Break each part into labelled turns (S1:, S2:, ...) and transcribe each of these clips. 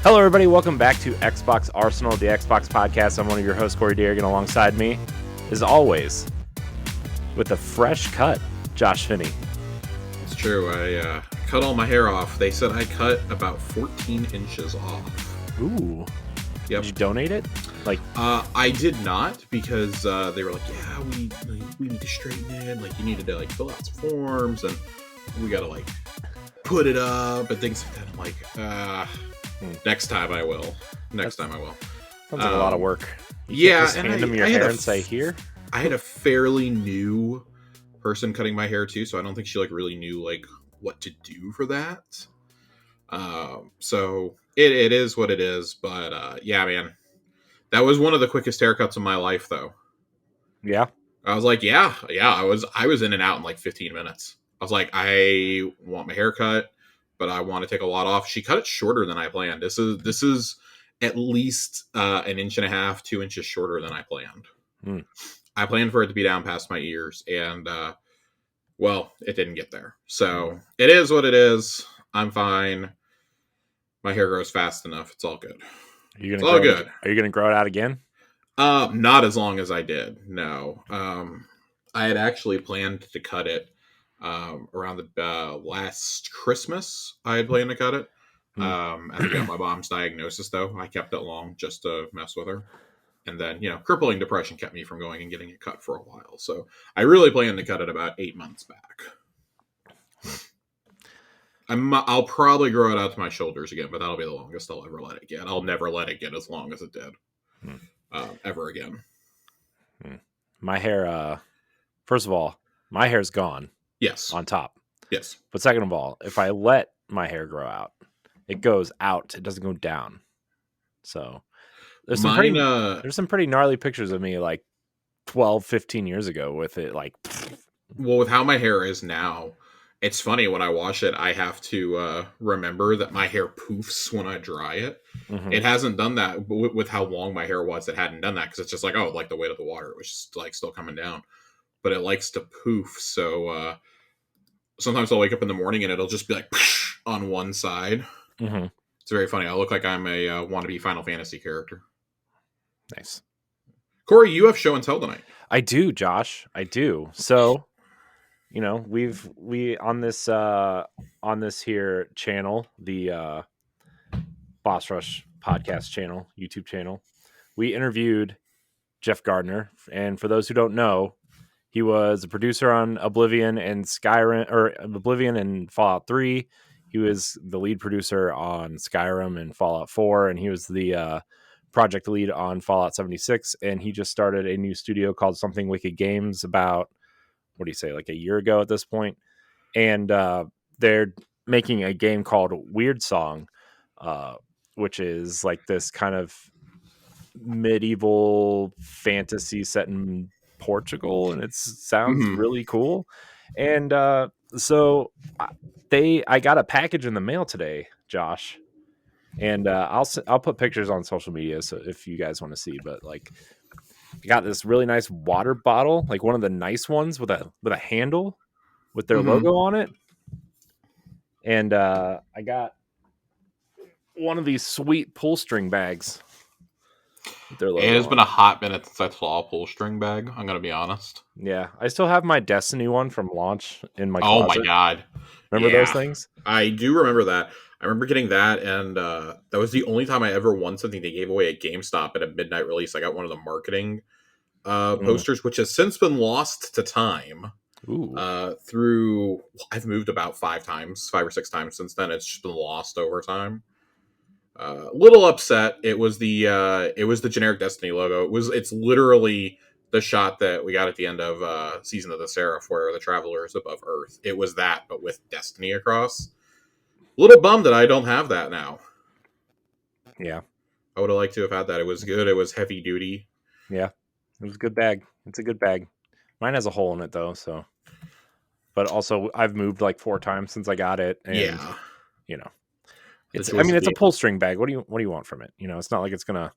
S1: Hello, everybody. Welcome back to Xbox Arsenal, the Xbox podcast. I'm one of your hosts, Corey Dirrig, and alongside me, as always, with a fresh cut, Josh Finney.
S2: It's true. I cut all my hair off. They said I cut about 14 inches off.
S1: Ooh.
S2: Yep.
S1: Did you donate it?
S2: I did not because they were like, yeah, we need to straighten it. Like, you needed to fill out some forms and we gotta put it up and things like that. I'm like, next time I will. Next time I will.
S1: Sounds like a lot of work.
S2: You
S1: just hand them your hair and say, here?
S2: I had a fairly new person cutting my hair too, so I don't think she really knew what to do for that. So it is what it is, but yeah, man. That was one of the quickest haircuts of my life, though.
S1: Yeah.
S2: I was like, yeah. I was in and out in 15 minutes. I was like, I want my hair cut, but I want to take a lot off. She cut it shorter than I planned. This is at least an inch and a half, 2 inches shorter than I planned. I planned for it to be down past my ears, and well, it didn't get there. So it is what it is. I'm fine. My hair grows fast enough. It's all good.
S1: It's all good. Are you going to grow it out again?
S2: Not as long as I did. No. I had actually planned to cut it around the last Christmas. I had planned to cut it. After I got my mom's diagnosis, though, I kept it long just to mess with her. And then, crippling depression kept me from going and getting it cut for a while. So I really planned to cut it about 8 months back. I'll probably grow it out to my shoulders again, but that'll be the longest I'll ever let it get. I'll never let it get as long as it did ever again.
S1: My hair, first of all, my hair's gone.
S2: Yes.
S1: On top.
S2: Yes.
S1: But second of all, if I let my hair grow out, it goes out. It doesn't go down. So there's some pretty gnarly pictures of me 12, 15 years ago with it
S2: Well, with how my hair is now, it's funny when I wash it, I have to remember that my hair poofs when I dry it. Mm-hmm. It hasn't done that with how long my hair was. It hadn't done that because it's just the weight of the water. It was just still coming down. But it likes to poof. So sometimes I'll wake up in the morning and it'll just be on one side.
S1: Mm-hmm.
S2: It's very funny. I look like I'm a wannabe Final Fantasy character.
S1: Nice.
S2: Corey, you have show and tell tonight.
S1: I do, Josh. I do. So, we on this here channel, the Boss Rush podcast channel, YouTube channel, we interviewed Jeff Gardner, and for those who don't know, he was a producer on Oblivion and Skyrim, or Oblivion and Fallout 3. He was the lead producer on Skyrim and Fallout 4, and he was the project lead on Fallout 76. And he just started a new studio called Something Wicked Games about, what do you say, a year ago at this point. And they're making a game called Weird Song, which is this kind of medieval fantasy set in Portugal, and it sounds really cool. And so I got a package in the mail today, Josh, and I'll put pictures on social media so if you guys want to see. But I got this really nice water bottle, one of the nice ones with a handle with their logo on it, and I got one of these sweet pull string bags.
S2: It has been a hot minute since I saw a pull string bag. I'm gonna be honest.
S1: Yeah, I still have my Destiny one from launch in my
S2: closet.
S1: Oh my god! Remember those things?
S2: I do remember that. I remember getting that, and that was the only time I ever won something they gave away at GameStop at a midnight release. I got one of the marketing posters, which has since been lost to time. Through I've moved about 5 or 6 times since then. It's just been lost over time. Little upset. It was the generic Destiny logo. It's literally the shot that we got at the end of Season of the Seraph where the Traveler is above Earth. It was that, but with Destiny across. A little bummed that I don't have that now.
S1: Yeah.
S2: I would have liked to have had that. It was good. It was heavy duty.
S1: Yeah. It was a good bag. It's a good bag. Mine has a hole in it though, so. But also I've moved 4 times since I got it. And, it's a pull string bag. What do you want from it? It's not like it's gonna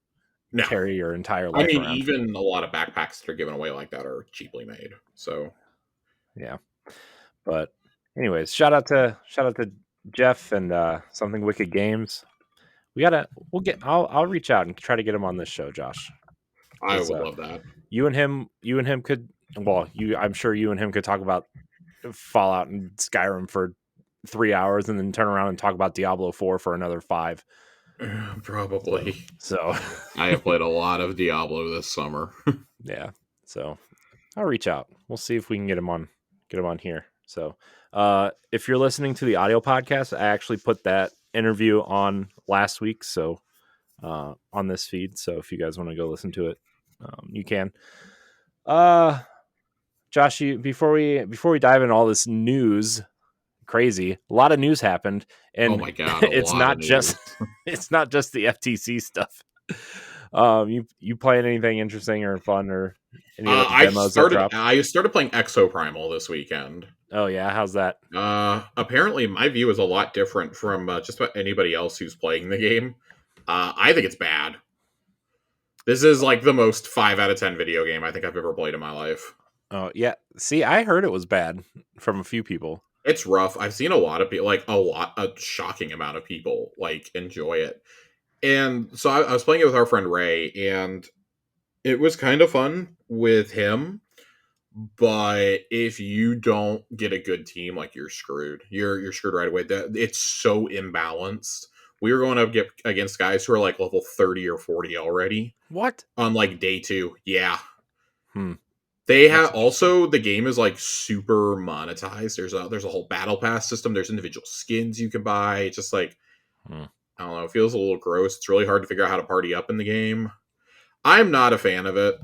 S1: carry your entire life.
S2: I mean, even a lot of backpacks that are given away like that are cheaply made. So,
S1: yeah. But, anyways, shout out to Jeff and Something Wicked Games. I'll reach out and try to get him on this show, Josh.
S2: I
S1: Because
S2: would love that.
S1: you and him could, well, I'm sure you and him could talk about Fallout and Skyrim for 3 hours and then turn around and talk about Diablo 4 for another 5.
S2: Probably.
S1: So
S2: I have played a lot of Diablo this summer.
S1: yeah. So I'll reach out. We'll see if we can get him on here. So if you're listening to the audio podcast, I actually put that interview on last week, so on this feed. So if you guys want to go listen to it, you can. Josh, before we dive in all this news, crazy, a lot of news happened, and
S2: oh my god, a
S1: it's
S2: lot
S1: not
S2: of
S1: just
S2: news.
S1: it's not just the FTC stuff. You playing anything interesting or fun or any of those demos that dropped?
S2: I started playing Exoprimal this weekend.
S1: Oh yeah, how's that?
S2: Apparently my view is a lot different from just about anybody else who's playing the game. I think it's bad. This is like the most 5 out of 10 video game I think I've ever played in my life.
S1: Oh yeah, see, I heard it was bad from a few people.
S2: It's rough. I've seen a lot of people, like a shocking amount of people, like enjoy it. And so I was playing it with our friend Ray, and it was kind of fun with him. But if you don't get a good team, like you're screwed. You're screwed right away. It's so imbalanced. We were going up against guys who are like level 30 or 40 already.
S1: What?
S2: On like day 2. Yeah.
S1: Hmm.
S2: They have also, the game is like super monetized. There's a whole battle pass system. There's individual skins you can buy. It's just like, I don't know, it feels a little gross. It's really hard to figure out how to party up in the game. I'm not a fan of it.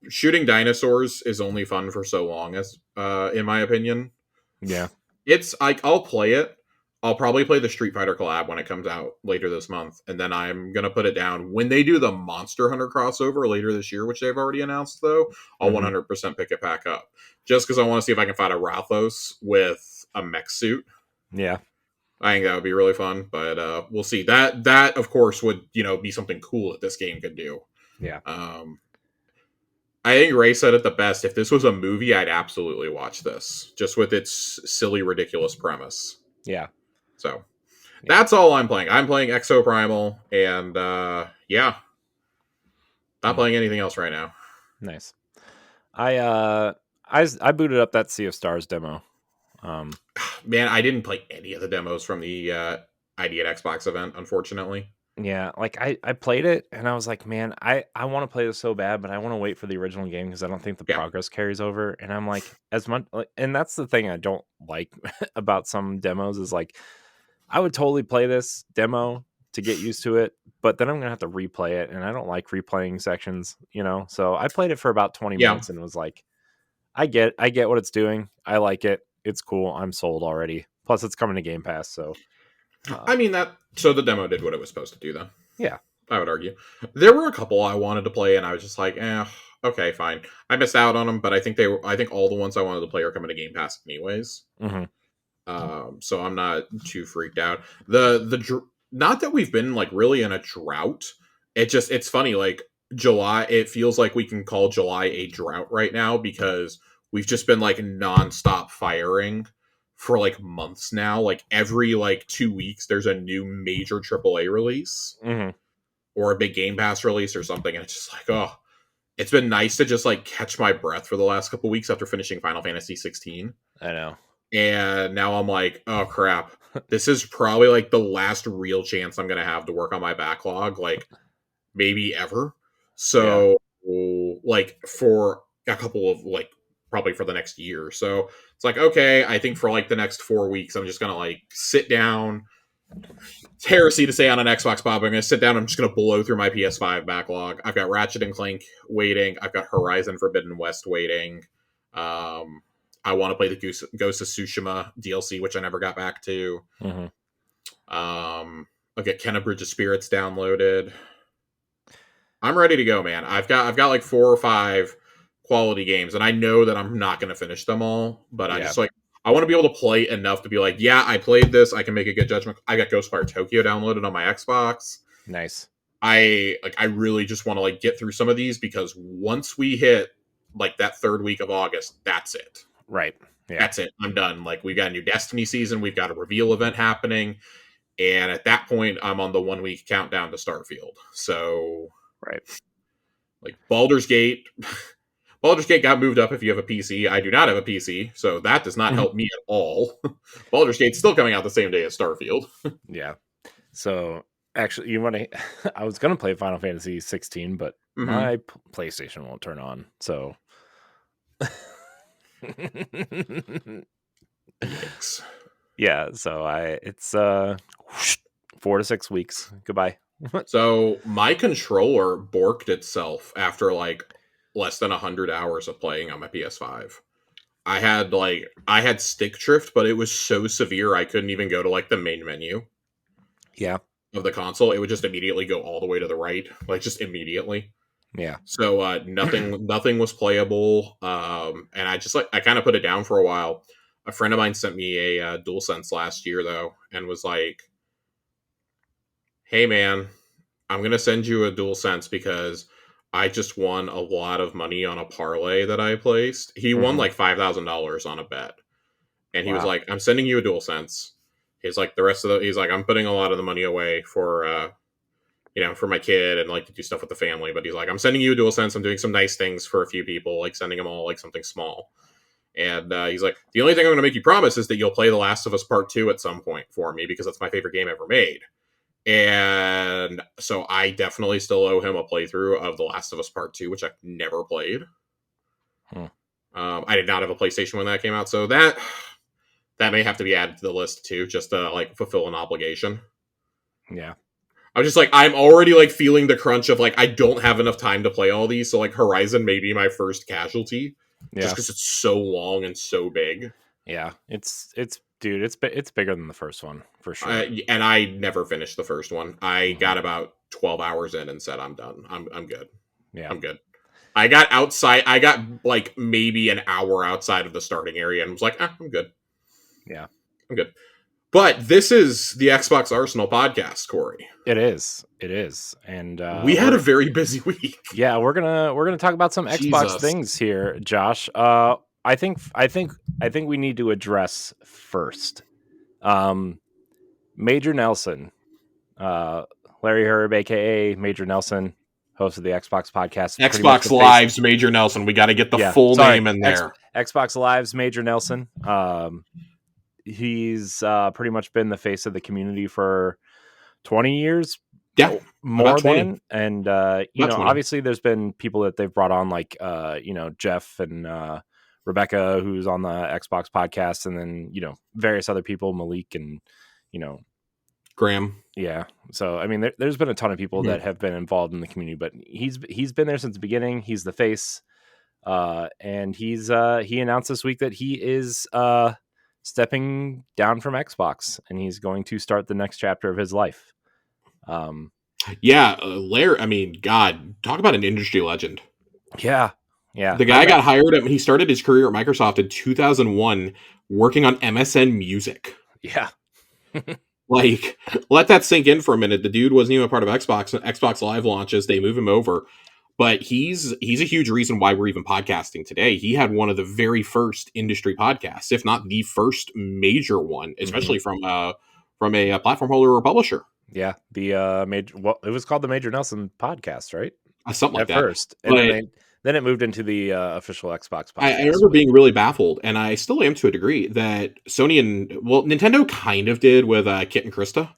S2: Shooting dinosaurs is only fun for so long, as in my opinion.
S1: Yeah.
S2: It's like, I'll play it. I'll probably play the Street Fighter collab when it comes out later this month, and then I'm gonna put it down. When they do the Monster Hunter crossover later this year, which they've already announced, though, I'll 100% pick it back up, just because I want to see if I can find a Rathos with a mech suit.
S1: Yeah,
S2: I think that would be really fun, but we'll see. That of course would be something cool that this game could do.
S1: Yeah.
S2: I think Ray said it the best. If this was a movie, I'd absolutely watch this, just with its silly, ridiculous premise.
S1: Yeah.
S2: So that's all I'm playing. I'm playing Exoprimal, and yeah, not playing anything else right now.
S1: Nice. I booted up that Sea of Stars demo.
S2: Man, I didn't play any of the demos from the ID at Xbox event, unfortunately.
S1: Yeah, like I played it and I was like, man, I want to play this so bad, but I want to wait for the original game because I don't think the progress carries over. And I'm like, as much, and that's the thing I don't like about some demos is like, I would totally play this demo to get used to it, but then I'm gonna have to replay it, and I don't like replaying sections, So I played it for about 20 minutes and was like, I get what it's doing. I like it. It's cool. I'm sold already. Plus, it's coming to Game Pass, so.
S2: I mean so the demo did what it was supposed to do, though.
S1: Yeah,
S2: I would argue. There were a couple I wanted to play, and I was just like, okay, fine. I missed out on them, but I think all the ones I wanted to play are coming to Game Pass anyways.
S1: Mm-hmm.
S2: So I'm not too freaked out. The not that we've been like really in a drought. It's funny, like July, it feels like we can call July a drought right now because we've just been like nonstop firing for like months now. Like every like 2 weeks there's a new major AAA release or a big Game Pass release or something, and it's just like, oh, it's been nice to just like catch my breath for the last couple weeks after finishing Final Fantasy 16.
S1: I know.
S2: And now I'm like, oh crap, this is probably like the last real chance I'm gonna have to work on my backlog, like maybe ever. So like for a couple of like probably for the next year. So it's like, okay, I think for like the next 4 weeks I'm just gonna like sit down. It's heresy to say on an Xbox Bob, I'm gonna sit down, I'm just gonna blow through my PS5 backlog. I've got Ratchet and Clank waiting, I've got Horizon Forbidden West waiting. I want to play the Ghost of Tsushima DLC, which I never got back to. I'll get Kenna Bridge of Spirits downloaded. I'm ready to go, man. I've got like 4 or 5 quality games, and I know that I'm not going to finish them all, but I just like, I want to be able to play enough to be like, yeah, I played this. I can make a good judgment. I got Ghostwire Tokyo downloaded on my Xbox.
S1: Nice.
S2: I really just want to like get through some of these because once we hit like that 3rd week of August, that's it.
S1: Right. Yeah.
S2: That's it. I'm done. Like, we've got a new Destiny season. We've got a reveal event happening. And at that point, I'm on the 1 week countdown to Starfield. So,
S1: right.
S2: like Baldur's Gate, Baldur's Gate got moved up if you have a PC. I do not have a PC, so that does not help me at all. Baldur's Gate's still coming out the same day as Starfield.
S1: Yeah. So actually, you want to? I was gonna play Final Fantasy 16, but my PlayStation won't turn on. So. Yeah, so it's 4 to 6 weeks. Goodbye.
S2: So my controller borked itself after like less than 100 hours of playing on my PS5. I had stick drift, but it was so severe I couldn't even go to like the main menu.
S1: Yeah.
S2: Of the console. It would just immediately go all the way to the right, like just immediately.
S1: Yeah.
S2: So nothing was playable. And I kind of put it down for a while. A friend of mine sent me a DualSense last year though, and was like, "Hey man, I'm gonna send you a DualSense because I just won a lot of money on a parlay that I placed." He won like $5,000 on a bet, and he was like, "I'm sending you a DualSense." He's like, I'm putting a lot of the money away for for my kid and like to do stuff with the family. But he's like, I'm sending you a DualSense. I'm doing some nice things for a few people, like sending them all like something small. And he's like, the only thing I'm going to make you promise is that you'll play The Last of Us Part 2 at some point for me because that's my favorite game ever made. And so I definitely still owe him a playthrough of The Last of Us Part 2, which I've never played. I did not have a PlayStation when that came out, so that may have to be added to the list too, just to like fulfill an obligation.
S1: Yeah.
S2: I'm just like, I'm already like feeling the crunch of like, I don't have enough time to play all these. So like Horizon may be my first casualty. Yeah. Just because it's so long and so big.
S1: Yeah. It's bigger than the first one for sure.
S2: And I never finished the first one. I got about 12 hours in and said, I'm done. I'm good.
S1: Yeah.
S2: I'm good. I got like maybe an hour outside of the starting area and was like, I'm good.
S1: Yeah.
S2: I'm good. But this is the Xbox Arsenal podcast, Corey.
S1: It is, and
S2: we had a very busy week.
S1: Yeah, we're gonna talk about some Xbox things here, Josh. I think we need to address first, Major Nelson, Larry Herb, aka Major Nelson, host of the Xbox podcast.
S2: Xbox Live's Major Nelson. We got to get the full name in there.
S1: Xbox Live's Major Nelson. He's pretty much been the face of the community for 20 years.
S2: Yeah,
S1: more than. And, obviously there's been people that they've brought on like, Jeff and Rebecca, who's on the Xbox podcast, and then, various other people, Malik and,
S2: Graham.
S1: Yeah. So, I mean, there's been a ton of people that have been involved in the community, but he's been there since the beginning. He's the face. And he announced this week that he is, stepping down from Xbox, and he's going to start the next chapter of his life.
S2: Larry, I mean, God, talk about an industry legend.
S1: Yeah.
S2: The guy got hired he started his career at Microsoft in 2001 working on MSN Music.
S1: Yeah.
S2: Like, let that sink in for a minute. The dude wasn't even a part of Xbox Live launches. They move him over. But he's a huge reason why we're even podcasting today. He had one of the very first industry podcasts, if not the first major one, especially from a platform holder or publisher.
S1: Yeah, it was called the Major Nelson podcast, right?
S2: Something like that.
S1: At first, and then it moved into the official Xbox podcast.
S2: I remember being really baffled, and I still am to a degree, that Nintendo kind of did with Kit and Krista.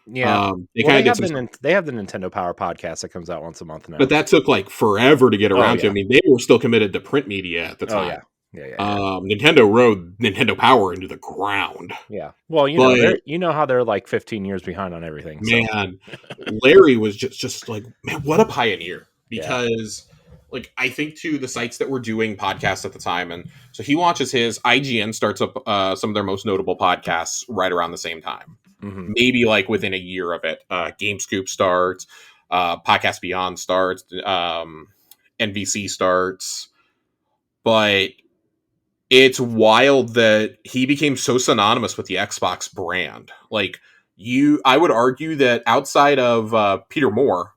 S1: Yeah, they have the Nintendo Power podcast that comes out once a month now.
S2: But that took like forever to get around to. I mean, they were still committed to print media at the time.
S1: Yeah.
S2: Nintendo rode Nintendo Power into the ground.
S1: Yeah. Well, you know how they're like 15 years behind on everything.
S2: Man, Larry was just like, man, what a pioneer. Because like, I think to the sites that were doing podcasts at the time, and so he launches his IGN starts up some of their most notable podcasts right around the same time. Maybe like within a year of it. GameScoop starts, Podcast Beyond starts, NVC starts. But it's wild that he became so synonymous with the Xbox brand. Like, I would argue that outside of Peter Moore,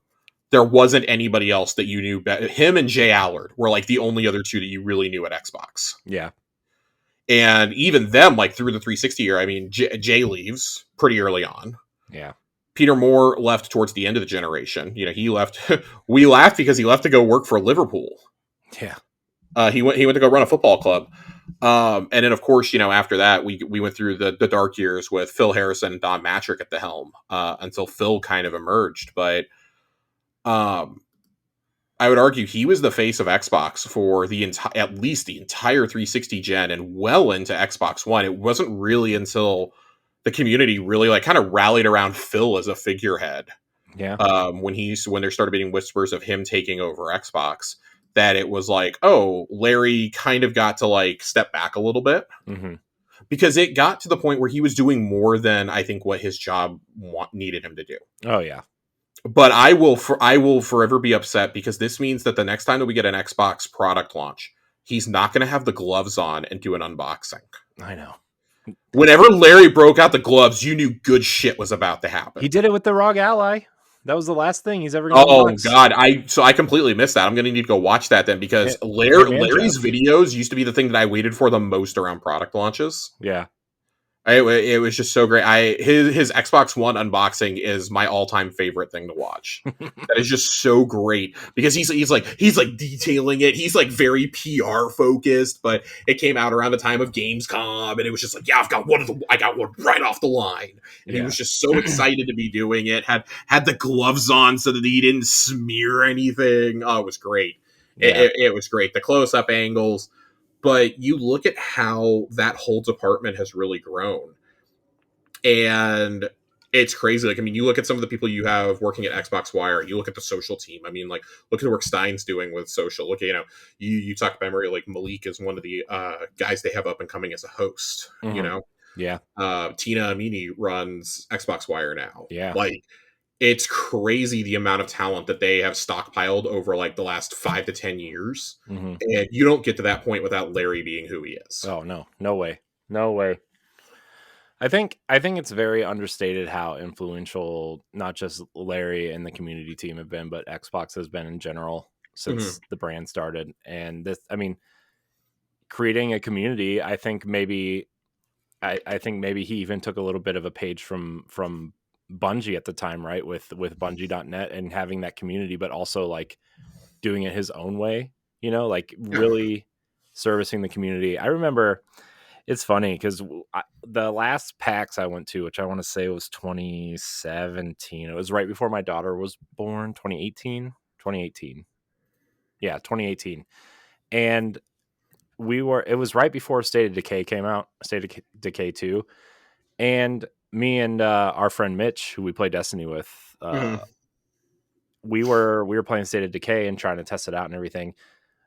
S2: there wasn't anybody else that you knew better. Him and Jay Allard were like the only other two that you really knew at Xbox.
S1: Yeah.
S2: And even them, like through the 360 year, I mean, Jay leaves pretty early on.
S1: Yeah.
S2: Peter Moore left towards the end of the generation. You know, he left. We laughed because he left to go work for Liverpool.
S1: Yeah.
S2: He went to go run a football club. And then, of course, you know, after that, we went through the dark years with Phil Harrison and Don Matrick at the helm until Phil kind of emerged. But I would argue he was the face of Xbox for at least the entire 360 gen and well into Xbox One. It wasn't really until the community really like kind of rallied around Phil as a figurehead.
S1: Yeah.
S2: When there started being whispers of him taking over Xbox, that it was like, oh, Larry kind of got to like step back a little bit because it got to the point where he was doing more than I think what his job needed him to do.
S1: Oh yeah.
S2: But I will forever be upset because this means that the next time that we get an Xbox product launch, he's not going to have the gloves on and do an unboxing.
S1: I know.
S2: Whenever Larry broke out the gloves, you knew good shit was about to happen.
S1: He did it with the ROG Ally. That was the last thing he's ever going to
S2: unbox. God, I completely missed that. I'm going to need to go watch that then because Larry's videos used to be the thing that I waited for the most around product launches.
S1: Yeah.
S2: It was just so great. His Xbox One unboxing is my all-time favorite thing to watch. That is just so great because he's like detailing it. He's like very PR focused, but it came out around the time of Gamescom, and it was just like, yeah, I got one right off the line, and he was just so excited to be doing it. Had the gloves on so that he didn't smear anything. Oh, it was great. Yeah. It was great. The close-up angles. But you look at how that whole department has really grown. And it's crazy. Like, I mean, you look at some of the people you have working at Xbox Wire, you look at the social team. I mean, like, look at the work Stein's doing with social. Look at, you talk about Mary, like Malik is one of the guys they have up and coming as a host, you know?
S1: Yeah.
S2: Tina Amini runs Xbox Wire now.
S1: Yeah.
S2: Like, it's crazy the amount of talent that they have stockpiled over like the last 5 to 10 years. And you don't get to that point without Larry being who he is.
S1: Oh, no way. I think it's very understated how influential not just Larry and the community team have been, but Xbox has been in general since the brand started. And this, I mean, creating a community, I think maybe he even took a little bit of a page from Bungie at the time, right? With Bungie.net and having that community, but also like doing it his own way, like really servicing the community. I remember it's funny because the last PAX I went to, which I want to say was 2017. It was right before my daughter was born, 2018. Yeah, 2018. And it was right before State of Decay came out, State of Decay 2. And me and our friend Mitch, who we play Destiny with, we were playing State of Decay and trying to test it out and everything.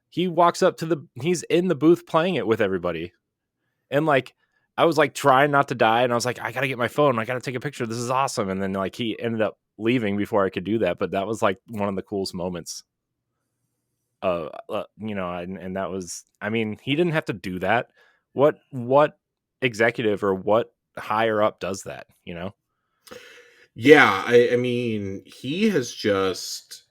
S1: He walks up he's in the booth playing it with everybody. And like, I was like trying not to die. And I was like, I got to get my phone. I got to take a picture. This is awesome. And then like, he ended up leaving before I could do that. But that was like one of the coolest moments. And that was, I mean, he didn't have to do that. What executive or what higher up does that,
S2: Yeah, I mean, he has just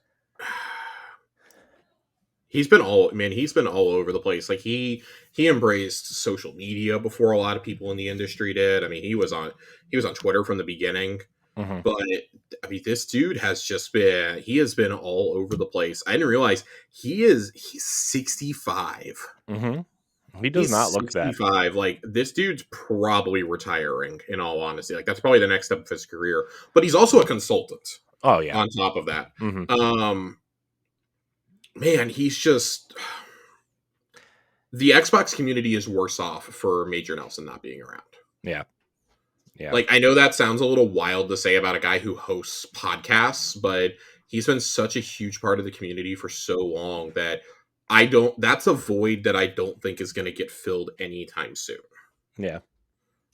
S2: he's been all over the place. Like he embraced social media before a lot of people in the industry did. I mean, he was on Twitter from the beginning. But I mean, this dude has been all over the place. I didn't realize he's 65.
S1: He does not look
S2: 65. Like, this dude's probably retiring, in all honesty. Like, that's probably the next step of his career. But he's also a consultant.
S1: Oh, yeah.
S2: On top of that. Man, he's just... The Xbox community is worse off for Major Nelson not being around.
S1: Yeah. Yeah.
S2: Like, I know that sounds a little wild to say about a guy who hosts podcasts, but he's been such a huge part of the community for so long that that's a void that I don't think is going to get filled anytime soon.
S1: Yeah.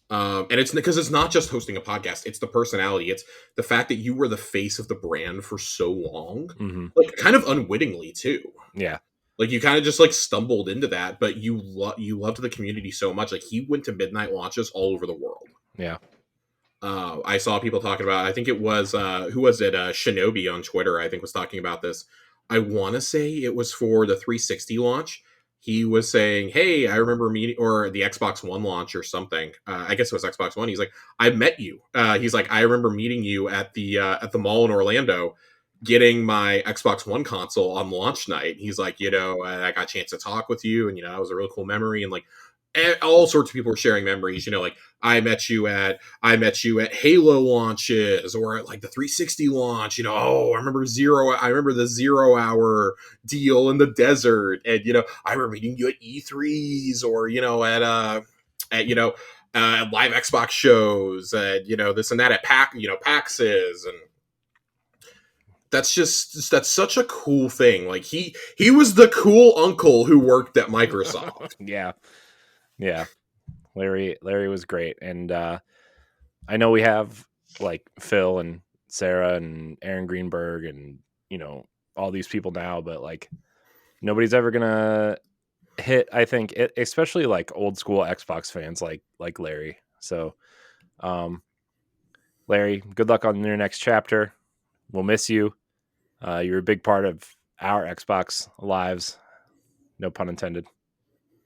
S2: And it's because it's not just hosting a podcast. It's the personality. It's the fact that you were the face of the brand for so long, like kind of unwittingly too.
S1: Yeah.
S2: Like you kind of just like stumbled into that, but you loved the community so much. Like he went to midnight launches all over the world.
S1: Yeah.
S2: I saw people talking about, I think it was, who was it? Shinobi on Twitter, I think was talking about this. I want to say it was for the 360 launch. he was saying, "Hey, I remember meeting," or the Xbox One launch or something. I guess it was Xbox One. He's like, "I met you." He's like, "I remember meeting you at the mall in Orlando, getting my Xbox One console on launch night." He's like, I got a chance to talk with you, and that was a really cool memory. And like, all sorts of people were sharing memories. Like, I met you at Halo launches, or at like the 360 launch. I remember the 0 hour deal in the desert, and I remember meeting you at E3s, or at live Xbox shows, and this and that at PAXs, and that's such a cool thing. Like, he was the cool uncle who worked at Microsoft.
S1: Yeah. Larry was great. And I know we have like Phil and Sarah and Aaron Greenberg and all these people now, but like nobody's ever gonna hit, I think, especially like old school Xbox fans like Larry. So Larry, good luck on your next chapter. We'll miss you. You're a big part of our Xbox lives. No pun intended.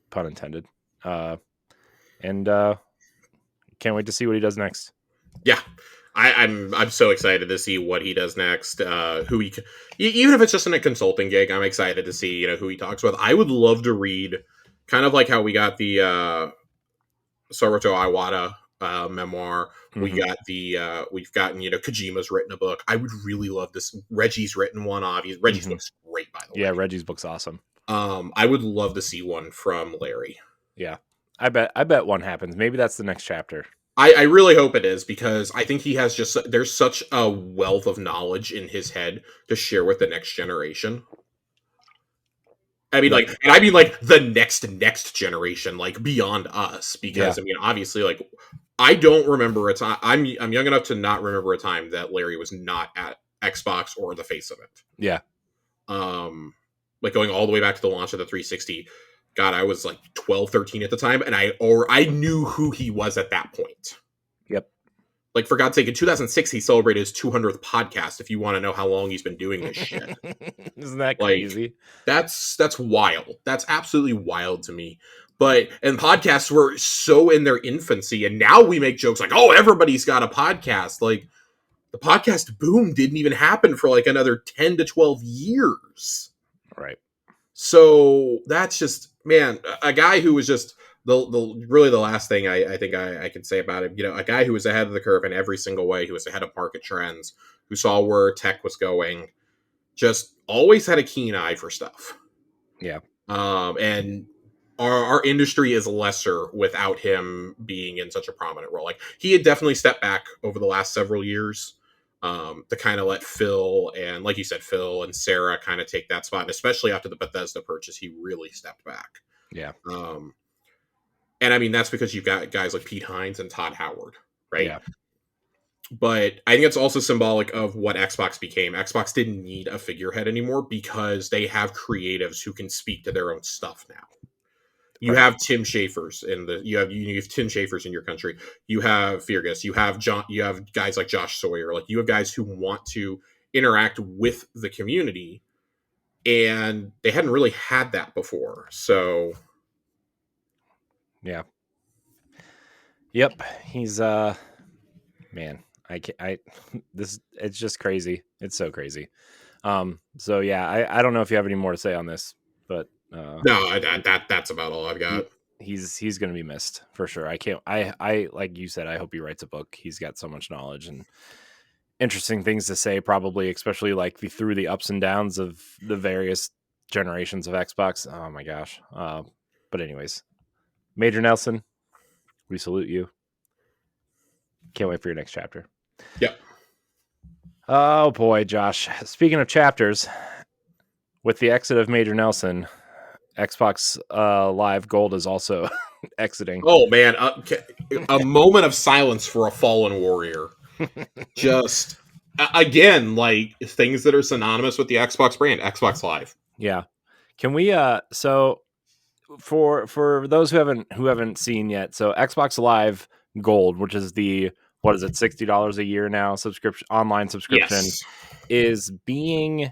S1: Pun intended. And can't wait to see what he does next.
S2: Yeah, I'm so excited to see what he does next. Even if it's just in a consulting gig, I'm excited to see who he talks with. I would love to read, kind of like how we got the Soroto Iwata memoir.
S1: Mm-hmm.
S2: We've gotten Kojima's written a book. I would really love this. Reggie's written one. Obviously, Reggie's book's great, by the way.
S1: Yeah, Reggie's book's awesome.
S2: I would love to see one from Larry.
S1: Yeah, I bet one happens. Maybe that's the next chapter.
S2: I really hope it is, because I think he has there's such a wealth of knowledge in his head to share with the next generation. I mean, like the next generation, like beyond us, because I mean, obviously, like, I don't remember a time. I'm young enough to not remember a time that Larry was not at Xbox or the face of it.
S1: Yeah.
S2: Like, going all the way back to the launch of the 360. God, I was like 12, 13 at the time, and I knew who he was at that point.
S1: Yep.
S2: Like, for God's sake, in 2006, he celebrated his 200th podcast, if you want to know how long he's been doing this shit.
S1: Isn't that crazy?
S2: That's wild. That's absolutely wild to me. And podcasts were so in their infancy, and now we make jokes like, oh, everybody's got a podcast. Like, the podcast boom didn't even happen for like another 10 to 12 years.
S1: Right.
S2: So that's just, man, a guy who was just really the last thing I think I can say about him. A guy who was ahead of the curve in every single way, who was ahead of market trends, who saw where tech was going, just always had a keen eye for stuff.
S1: Yeah.
S2: And our industry is lesser without him being in such a prominent role. Like, he had definitely stepped back over the last several years. To kind of let Phil and, like you said, Phil and Sarah kind of take that spot. And especially after the Bethesda purchase, he really stepped back.
S1: Yeah.
S2: And I mean, that's because you've got guys like Pete Hines and Todd Howard, right?
S1: Yeah.
S2: But I think it's also symbolic of what Xbox became. Xbox didn't need a figurehead anymore because they have creatives who can speak to their own stuff now. You have Tim Schaffer's you have Tim Schaffer's in your country. You have Fergus. You have guys like Josh Sawyer. Like, you have guys who want to interact with the community, and they hadn't really had that before. So,
S1: yeah. Yep. He's man. It's just crazy. It's so crazy. So yeah, I don't know if you have any more to say on this, but
S2: no, that's about all I've got.
S1: He's going to be missed for sure. I like you said, I hope he writes a book. He's got so much knowledge and interesting things to say, probably, especially like through the ups and downs of the various generations of Xbox. Oh my gosh. But anyways, Major Nelson, we salute you. Can't wait for your next chapter.
S2: Yep.
S1: Oh boy, Josh. Speaking of chapters, with the exit of Major Nelson, Xbox Live Gold is also exiting.
S2: Oh man, a moment of silence for a fallen warrior. Just again, like, things that are synonymous with the Xbox brand, Xbox Live.
S1: Yeah. Can we so for those who haven't seen yet, so Xbox Live Gold, which is the, what is it, $60 a year now, online subscription,
S2: yes,
S1: is being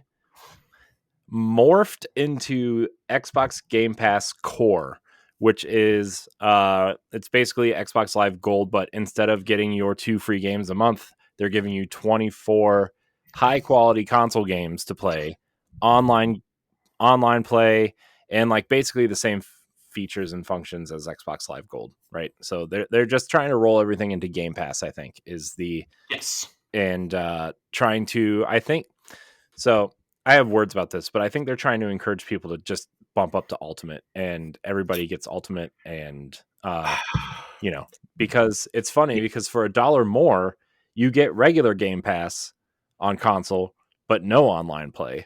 S1: morphed into Xbox Game Pass Core, which is it's basically Xbox Live Gold, but instead of getting your 2 free games a month, they're giving you 24 high quality console games to play, online play, and like basically the same features and functions as Xbox Live Gold, right? So they're just trying to roll everything into Game Pass, I think, is the
S2: Yes.
S1: and trying to, I think so. I have words about this, but I think they're trying to encourage people to just bump up to Ultimate, and everybody gets Ultimate, and because it's funny because for $1 more, you get regular Game Pass on console, but no online play.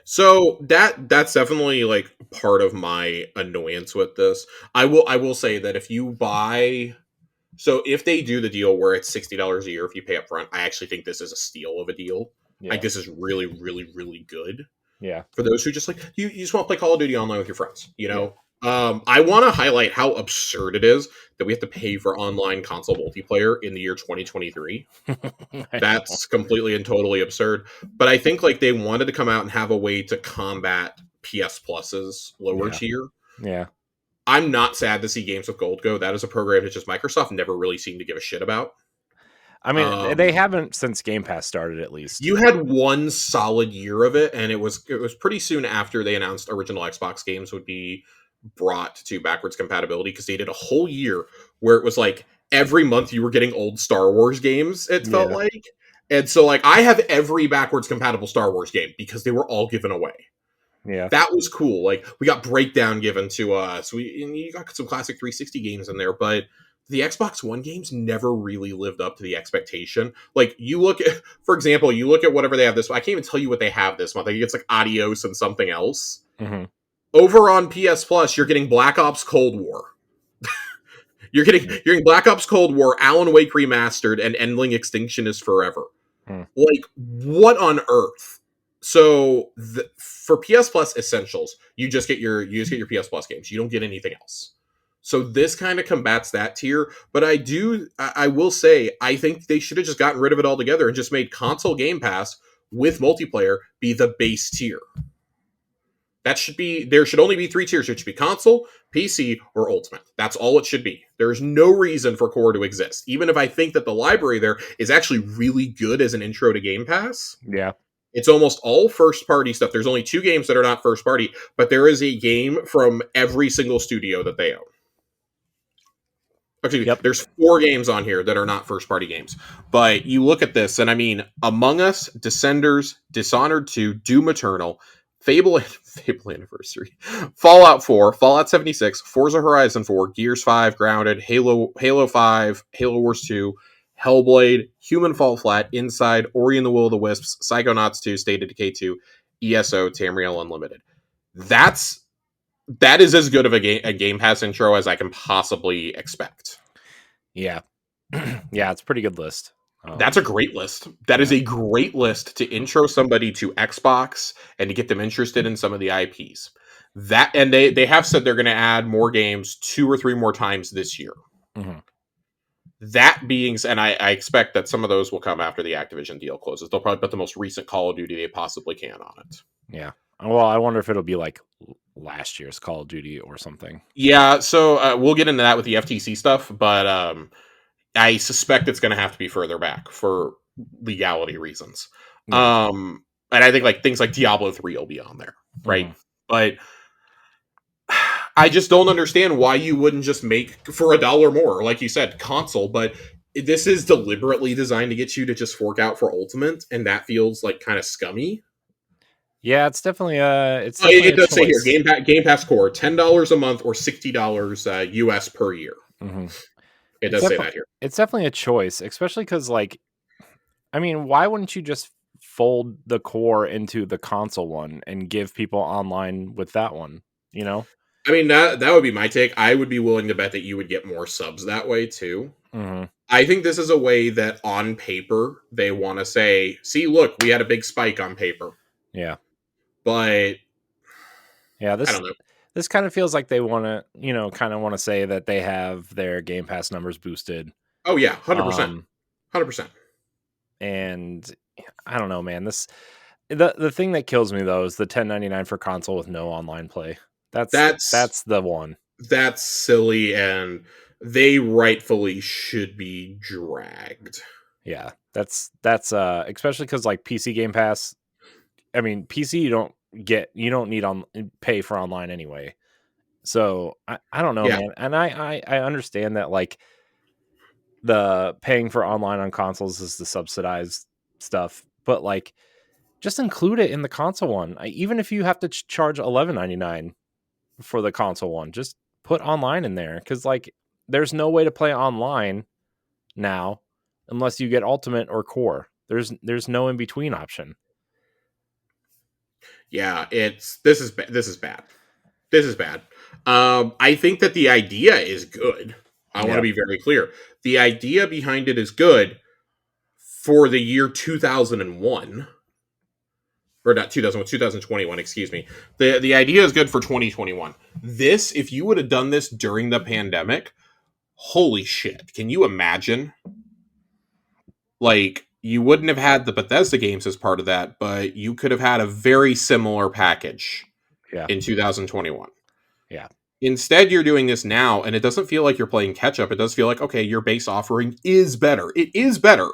S2: So that's definitely like part of my annoyance with this. I will say that if you buy, so if they do the deal where it's $60 a year if you pay up front, I actually think this is a steal of a deal.
S1: Yeah.
S2: Like this is really, really, really good.
S1: Yeah.
S2: For those who just like you just want to play Call of Duty online with your friends, you know. I want to highlight how absurd it is that we have to pay for online console multiplayer in the year 2023. That's completely and totally absurd. But I think like they wanted to come out and have a way to combat PS Plus's lower tier.
S1: Yeah.
S2: I'm not sad to see Games with Gold go. That is a program that just Microsoft never really seemed to give a shit about.
S1: I mean, they haven't since Game Pass started, at least.
S2: You had one solid year of it, and it was pretty soon after they announced original Xbox games would be brought to backwards compatibility, because they did a whole year where it was like every month you were getting old Star Wars games, it felt like. And so like I have every backwards compatible Star Wars game because they were all given away.
S1: Yeah.
S2: That was cool. Like we got Breakdown given to us. You got some classic 360 games in there, but the Xbox One games never really lived up to the expectation. Like you look at, for example, you look at whatever they have this. I can't even tell you what they have this month. I think it's like Adios and something else.
S1: Mm-hmm.
S2: Over on PS Plus, you're getting Black Ops Cold War. you're getting Black Ops Cold War, Alan Wake Remastered, and Endling Extinction is Forever. Like what on earth? So for PS Plus Essentials, you just get your PS Plus games. You don't get anything else. So this kind of combats that tier, but I will say, I think they should have just gotten rid of it altogether and just made console Game Pass with multiplayer be the base tier. There should only be 3 tiers. It should be console, PC, or Ultimate. That's all it should be. There's no reason for Core to exist. Even if I think that the library there is actually really good as an intro to Game Pass.
S1: Yeah.
S2: It's almost all first-party stuff. There's only 2 games that are not first-party, but there is a game from every single studio that they own. Actually, there's 4 games on here that are not first-party games. But you look at this, and I mean, Among Us, Descenders, Dishonored 2, Doom Eternal, Fable Anniversary, Fallout 4, Fallout 76, Forza Horizon 4, Gears 5, Grounded, Halo 5, Halo Wars 2, Hellblade, Human Fall Flat, Inside, Ori and the Will of the Wisps, Psychonauts 2, State of Decay 2, ESO, Tamriel Unlimited. That is as good of a Game Pass intro as I can possibly expect.
S1: Yeah. Yeah, it's a pretty good list.
S2: That's a great list. That is a great list to intro somebody to Xbox and to get them interested in some of the IPs. And they have said they're going to add more games 2 or 3 more times this year.
S1: Mm-hmm.
S2: That being said, and I expect that some of those will come after the Activision deal closes. They'll probably put the most recent Call of Duty they possibly can on it.
S1: Yeah. Well, I wonder if it'll be like last year's Call of Duty or something.
S2: Yeah, so we'll get into that with the FTC stuff, but I suspect it's going to have to be further back for legality reasons. Yeah. And I think like things like Diablo 3 will be on there, right? Mm-hmm. But I just don't understand why you wouldn't just make for $1 more, like you said, console. But this is deliberately designed to get you to just fork out for Ultimate, and that feels like kind of scummy.
S1: Yeah, it's definitely it
S2: does say here Game Pass Core $10 a month or $60 US per year.
S1: Mm-hmm.
S2: It does say that here.
S1: It's definitely a choice, especially because, like, I mean, why wouldn't you just fold the Core into the console one and give people online with that one? You know,
S2: I mean that would be my take. I would be willing to bet that you would get more subs that way too.
S1: Mm-hmm.
S2: I think this is a way that on paper they want to say, "See, look, we had a big spike on paper."
S1: Yeah,
S2: but
S1: yeah,
S2: I don't know.
S1: This kind of feels like they want to, kind of want to say that they have their Game Pass numbers boosted.
S2: Oh yeah, 100%, 100%.
S1: And I don't know, man. The thing that kills me though is the $10.99 for console with no online play. That's
S2: That's
S1: the one.
S2: that's silly, and they rightfully should be dragged.
S1: Yeah, that's especially because like PC Game Pass. I mean, PC you don't need on pay for online anyway. So I don't know,
S2: Yeah,
S1: man. And I understand that like the paying for online on consoles is the subsidized stuff, but like just include it in the console one. Even if you have to charge $11.99 for the console one, just put online in there because like there's no way to play online now unless you get Ultimate or Core. There's no in between option.
S2: yeah. This is bad. This is bad. I think that the idea is good. I want to
S1: Yeah,
S2: be very clear. The idea behind it is good for the year 2001, or not 2000, 2021, excuse me. The idea is good for 2021. This, if you would have done this during the pandemic, holy shit. Can you imagine? Like, you wouldn't have had the Bethesda games as part of that, but you could have had a very similar package
S1: yeah,
S2: in 2021.
S1: yeah,
S2: Instead, you're doing this now, and it doesn't feel like you're playing catch up. It does feel like, okay, your base offering is better. It is better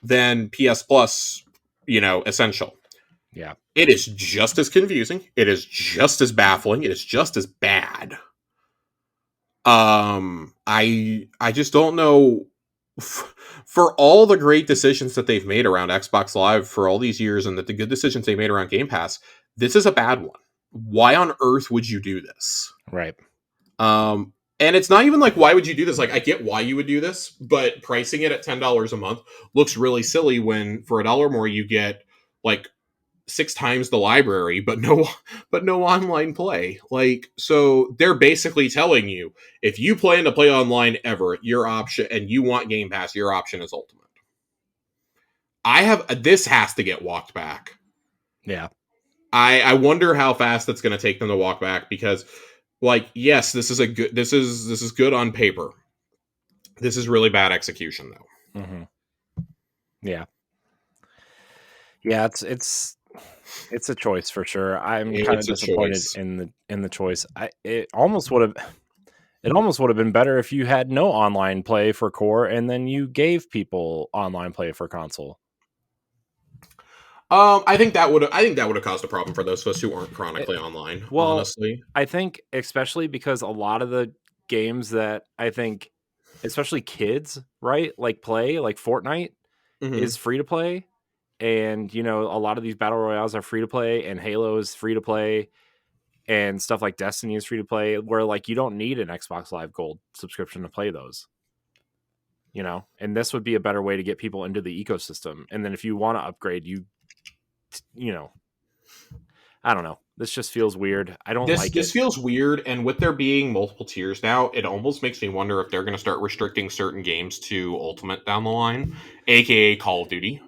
S2: than PS Plus, Essential.
S1: yeah,
S2: It is just as confusing. It is just as baffling. It is just as bad. I just don't know. For all the great decisions that they've made around Xbox Live for all these years, and that the good decisions they made around Game Pass, this is a bad one. Why on earth would you do this?
S1: right.
S2: And it's not even like, why would you do this? Like, I get why you would do this, but pricing it at $10 a month looks really silly when for $1 more you get like 6 times the library, but no online play. Like, so they're basically telling you, if you plan to play online ever, your option, and you want Game Pass, your option is Ultimate. This has to get walked back.
S1: Yeah,
S2: I wonder how fast it's going to take them to walk back, because like, yes, this is good on paper. This is really bad execution though.
S1: mm-hmm. Yeah, yeah. It's a choice for sure. I'm kind of
S2: It's a
S1: disappointed
S2: choice.
S1: in the choice. It almost would have been better if you had no online play for Core and then you gave people online play for console.
S2: I think that would have caused a problem for those of us who aren't chronically online,
S1: Well,
S2: honestly.
S1: I think especially because a lot of the games that I think, especially kids, right, like play, like Fortnite
S2: Mm-hmm.
S1: is free to play. And, a lot of these battle royales are free to play, and Halo is free to play, and stuff like Destiny is free to play, where like you don't need an Xbox Live Gold subscription to play those. And this would be a better way to get people into the ecosystem. And then if you want to upgrade, you know, I don't know. This just feels weird. I don't
S2: This
S1: like it.
S2: this feels weird, and with there being multiple tiers now, it almost makes me wonder if they're going to start restricting certain games to Ultimate down the line, aka Call of Duty.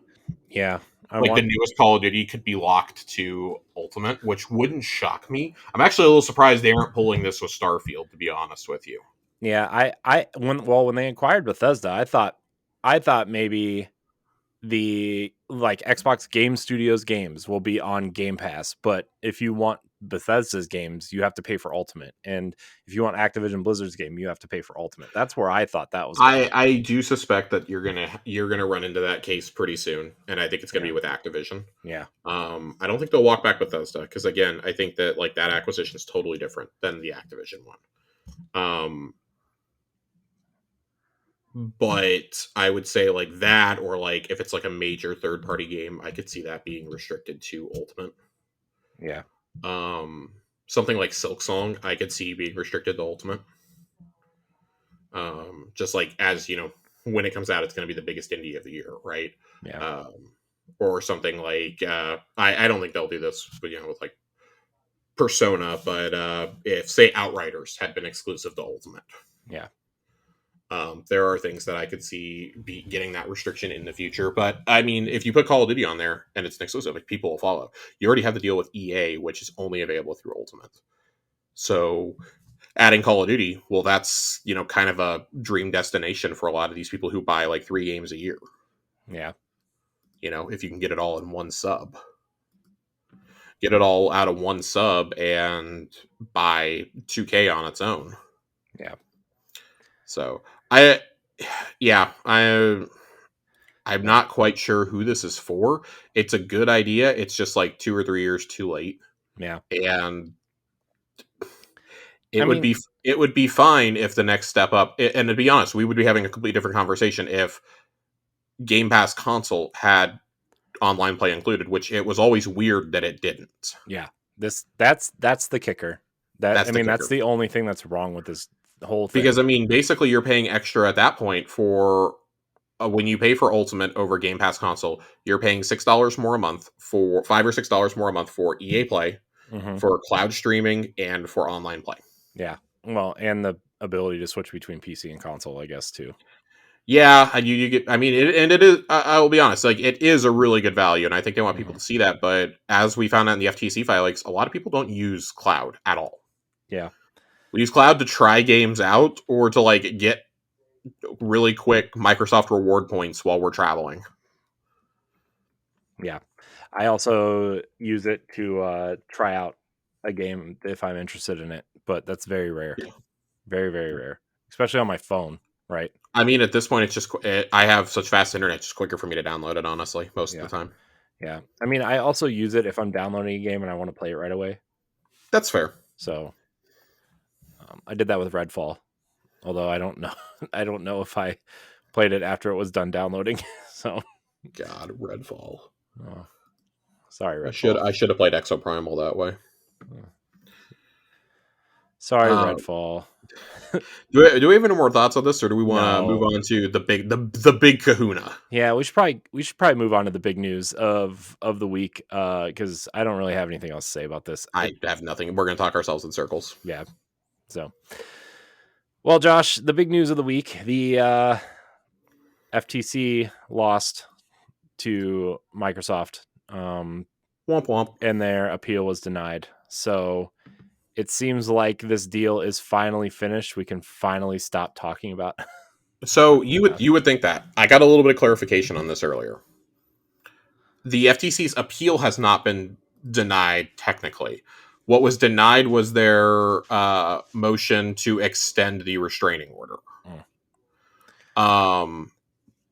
S1: Yeah, I
S2: Like, the
S1: want.
S2: newest Call of Duty could be locked to Ultimate, which wouldn't shock me. I'm actually a little surprised they aren't pulling this with Starfield, to be honest with you.
S1: Yeah, when they acquired Bethesda, I thought maybe the like Xbox Game Studios games will be on Game Pass, but if you want Bethesda's games, you have to pay for Ultimate, and if you want Activision Blizzard's game, you have to pay for Ultimate. That's where I thought that was going.
S2: I do suspect that you're gonna run into that case pretty soon, and I think it's gonna
S1: Yeah,
S2: be with Activision.
S1: yeah,
S2: I don't think they'll walk back Bethesda, because again, I think that like that acquisition is totally different than the Activision one. But I would say like that, or like if it's like a major third party game, I could see that being restricted to Ultimate.
S1: yeah,
S2: Something like Silk Song, I could see being restricted to Ultimate. Just like, as you know, when it comes out, it's going to be the biggest indie of the year, right?
S1: yeah,
S2: Or something like I don't think they'll do this, but with like Persona, but if say Outriders had been exclusive to Ultimate,
S1: yeah,
S2: there are things that I could see be getting that restriction in the future. But I mean, if you put Call of Duty on there and it's an exclusive, like, people will follow. You already have the deal with EA, which is only available through Ultimate. So adding Call of Duty, well, that's kind of a dream destination for a lot of these people who buy like 3 games a year.
S1: yeah.
S2: If you can get it all in one sub. get it all out of one sub and buy 2K on its own.
S1: Yeah.
S2: So I'm not quite sure who this is for. It's a good idea. It's just like 2 or 3 years too late.
S1: Yeah.
S2: And
S1: I mean,
S2: it would be fine if the next step up, and to be honest, we would be having a completely different conversation if Game Pass console had online play included, which it was always weird that it didn't.
S1: yeah. That's the kicker.
S2: That's the
S1: That's
S2: kicker.
S1: the only thing that's wrong with this whole thing.
S2: Because I mean, basically, you're paying extra at that point for when you pay for Ultimate over Game Pass console, you're paying $6 more a month for $5 or $6 more a month for EA Play, for cloud streaming, and for online play.
S1: Yeah, well, and the ability to switch between PC and console, I guess, too.
S2: Yeah, and you get. I mean, it is. I will be honest. Like, it is a really good value, and I think they want people to see that. But as we found out in the FTC filings, a lot of people don't use cloud at all.
S1: Yeah,
S2: we use cloud to try games out or to like get really quick Microsoft reward points while we're traveling.
S1: Yeah, I also use it to try out a game if I'm interested in it, but that's very rare. Yeah. Very, very rare, especially on my phone. Right.
S2: I mean, at this point, it's just I have such fast internet; it's just quicker for me to download it. Honestly, most of the time.
S1: Yeah, I mean, I also use it if I'm downloading a game and I want to play it right away.
S2: That's fair.
S1: So I did that with Redfall, although I don't know. I don't know if I played it after it was done downloading. So,
S2: God, Redfall.
S1: Oh, sorry, Redfall.
S2: I should have played Exoprimal that way.
S1: Sorry, Redfall.
S2: Do we have any more thoughts on this, or do we want to move on to the big kahuna?
S1: Yeah, we should probably move on to the big news of the week, because I don't really have anything else to say about this.
S2: I have nothing. We're going to talk ourselves in circles.
S1: Yeah. So, well, Josh, the big news of the week: the FTC lost to Microsoft,
S2: womp womp,
S1: and their appeal was denied. So it seems like this deal is finally finished. We can finally stop talking about.
S2: So you would think that. I got a little bit of clarification on this earlier. The FTC's appeal has not been denied technically. What was denied was their motion to extend the restraining order.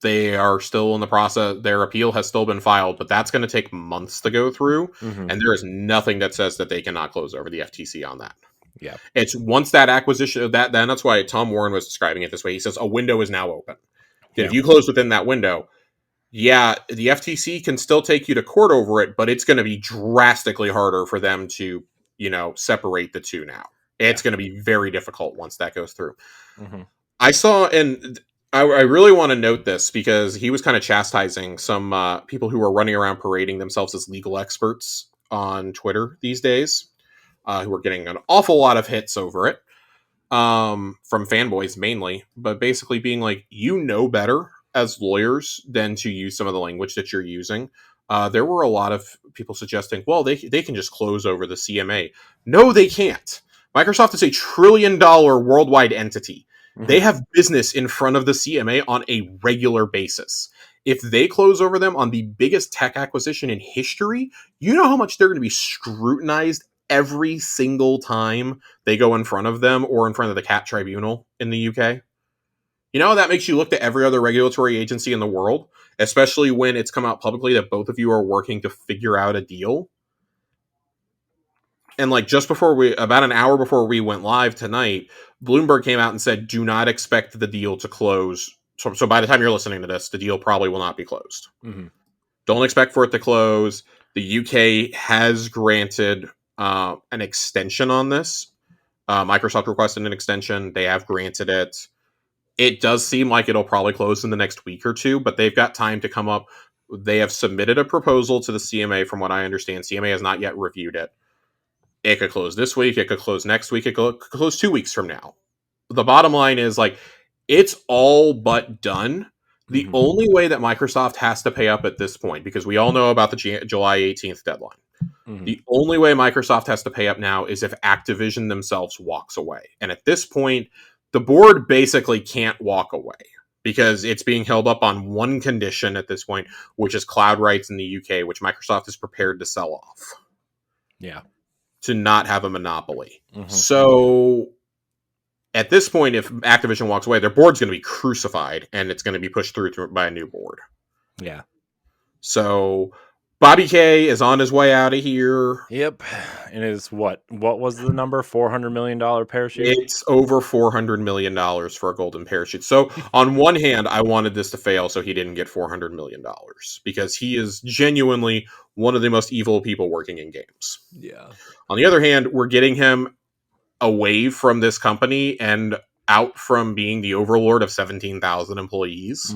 S2: They are still in the process. Their appeal has still been filed, but that's going to take months to go through. And there is nothing that says that they cannot close over the FTC on that.
S1: Yeah. It's
S2: once that acquisition of that, then that's why Tom Warren was describing it this way. He says a window is now open. Yeah. If you close within that window, the FTC can still take you to court over it, but it's going to be drastically harder for them to, separate the two now. It's going to be very difficult once that goes through. I saw, and I really want to note this because he was kind of chastising some people who are running around parading themselves as legal experts on Twitter these days, who are getting an awful lot of hits over it, from fanboys mainly, but basically being like, better as lawyers than to use some of the language that you're using. There were a lot of people suggesting, well, they can just close over the CMA. No, they can't. Microsoft is a $1 trillion worldwide entity. They have business in front of the CMA on a regular basis. If they close over them on the biggest tech acquisition in history, you know how much they're going to be scrutinized every single time they go in front of them or in front of the CAT tribunal in the UK. That makes you look to every other regulatory agency in the world, especially when it's come out publicly that both of you are working to figure out a deal. And just about an hour before we went live tonight, Bloomberg came out and said, do not expect the deal to close. So by the time you're listening to this, the deal probably will not be closed. Don't expect for it to close. The UK has granted an extension on this. Microsoft requested an extension. They have granted it. It does seem like it'll probably close in the next week or two, but they've got time to come up. They have submitted a proposal to the CMA, from what I understand. CMA has not yet reviewed it. It could close this week. It could close next week. It could close 2 weeks from now. The bottom line is it's all but done. The only way that Microsoft has to pay up at this point, because we all know about the July 18th deadline. The only way Microsoft has to pay up now is if Activision themselves walks away. And at this point, the board basically can't walk away because it's being held up on one condition at this point, which is cloud rights in the UK, which Microsoft is prepared to sell off.
S1: Yeah.
S2: to not have a monopoly. So at this point, if Activision walks away, their board's going to be crucified, and it's going to be pushed through by a new board.
S1: Yeah.
S2: So Bobby K is on his way out of here.
S1: Yep. And is what was the number? $400 million parachute?
S2: It's over $400 million for a golden parachute. So on one hand, I wanted this to fail so he didn't get $400 million because he is genuinely one of the most evil people working in games.
S1: Yeah.
S2: On the other hand, we're getting him away from this company and out from being the overlord of 17,000 employees.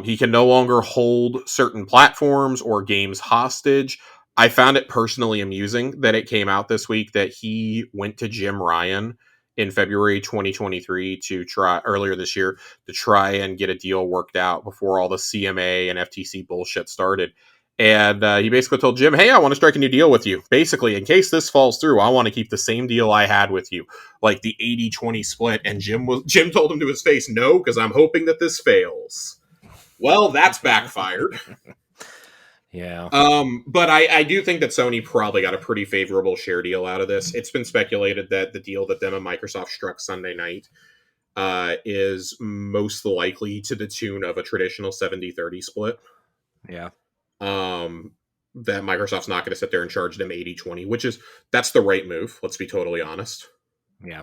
S2: He can no longer hold certain platforms or games hostage. I found it personally amusing that it came out this week that he went to Jim Ryan in February 2023 earlier this year to try and get a deal worked out before all the CMA and FTC bullshit started. And he basically told Jim, hey, I want to strike a new deal with you. Basically, in case this falls through, I want to keep the same deal I had with you, like the 80-20 split. And Jim told him to his face, no, because I'm hoping that this fails. Well, that's backfired.
S1: Yeah.
S2: But I do think that Sony probably got a pretty favorable share deal out of this. It's been speculated that the deal that them and Microsoft struck Sunday night is most likely to the tune of a traditional 70-30 split.
S1: Yeah.
S2: That Microsoft's not going to sit there and charge them 80-20, that's the right move. Let's be totally honest.
S1: Yeah.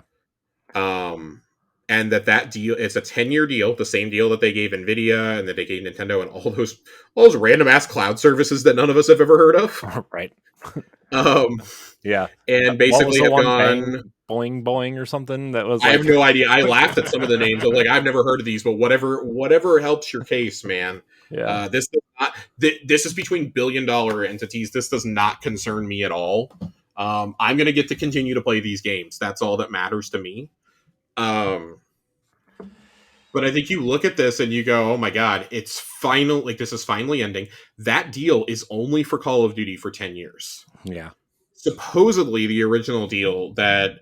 S2: And that deal, it's a 10-year deal, the same deal that they gave Nvidia and that they gave Nintendo and all those random ass cloud services that none of us have ever heard of.
S1: Right.
S2: Yeah. And basically have gone
S1: boing or something that was
S2: I have no idea. I laughed at some of the names. I'm like, I've never heard of these, but whatever helps your case, man.
S1: Yeah.
S2: This is between billion-dollar entities. This does not concern me at all. I'm going to get to continue to play these games. That's all that matters to me. But I think you look at this and you go, oh my God, this is finally ending. That deal is only for Call of Duty for 10 years.
S1: Yeah.
S2: Supposedly the original deal that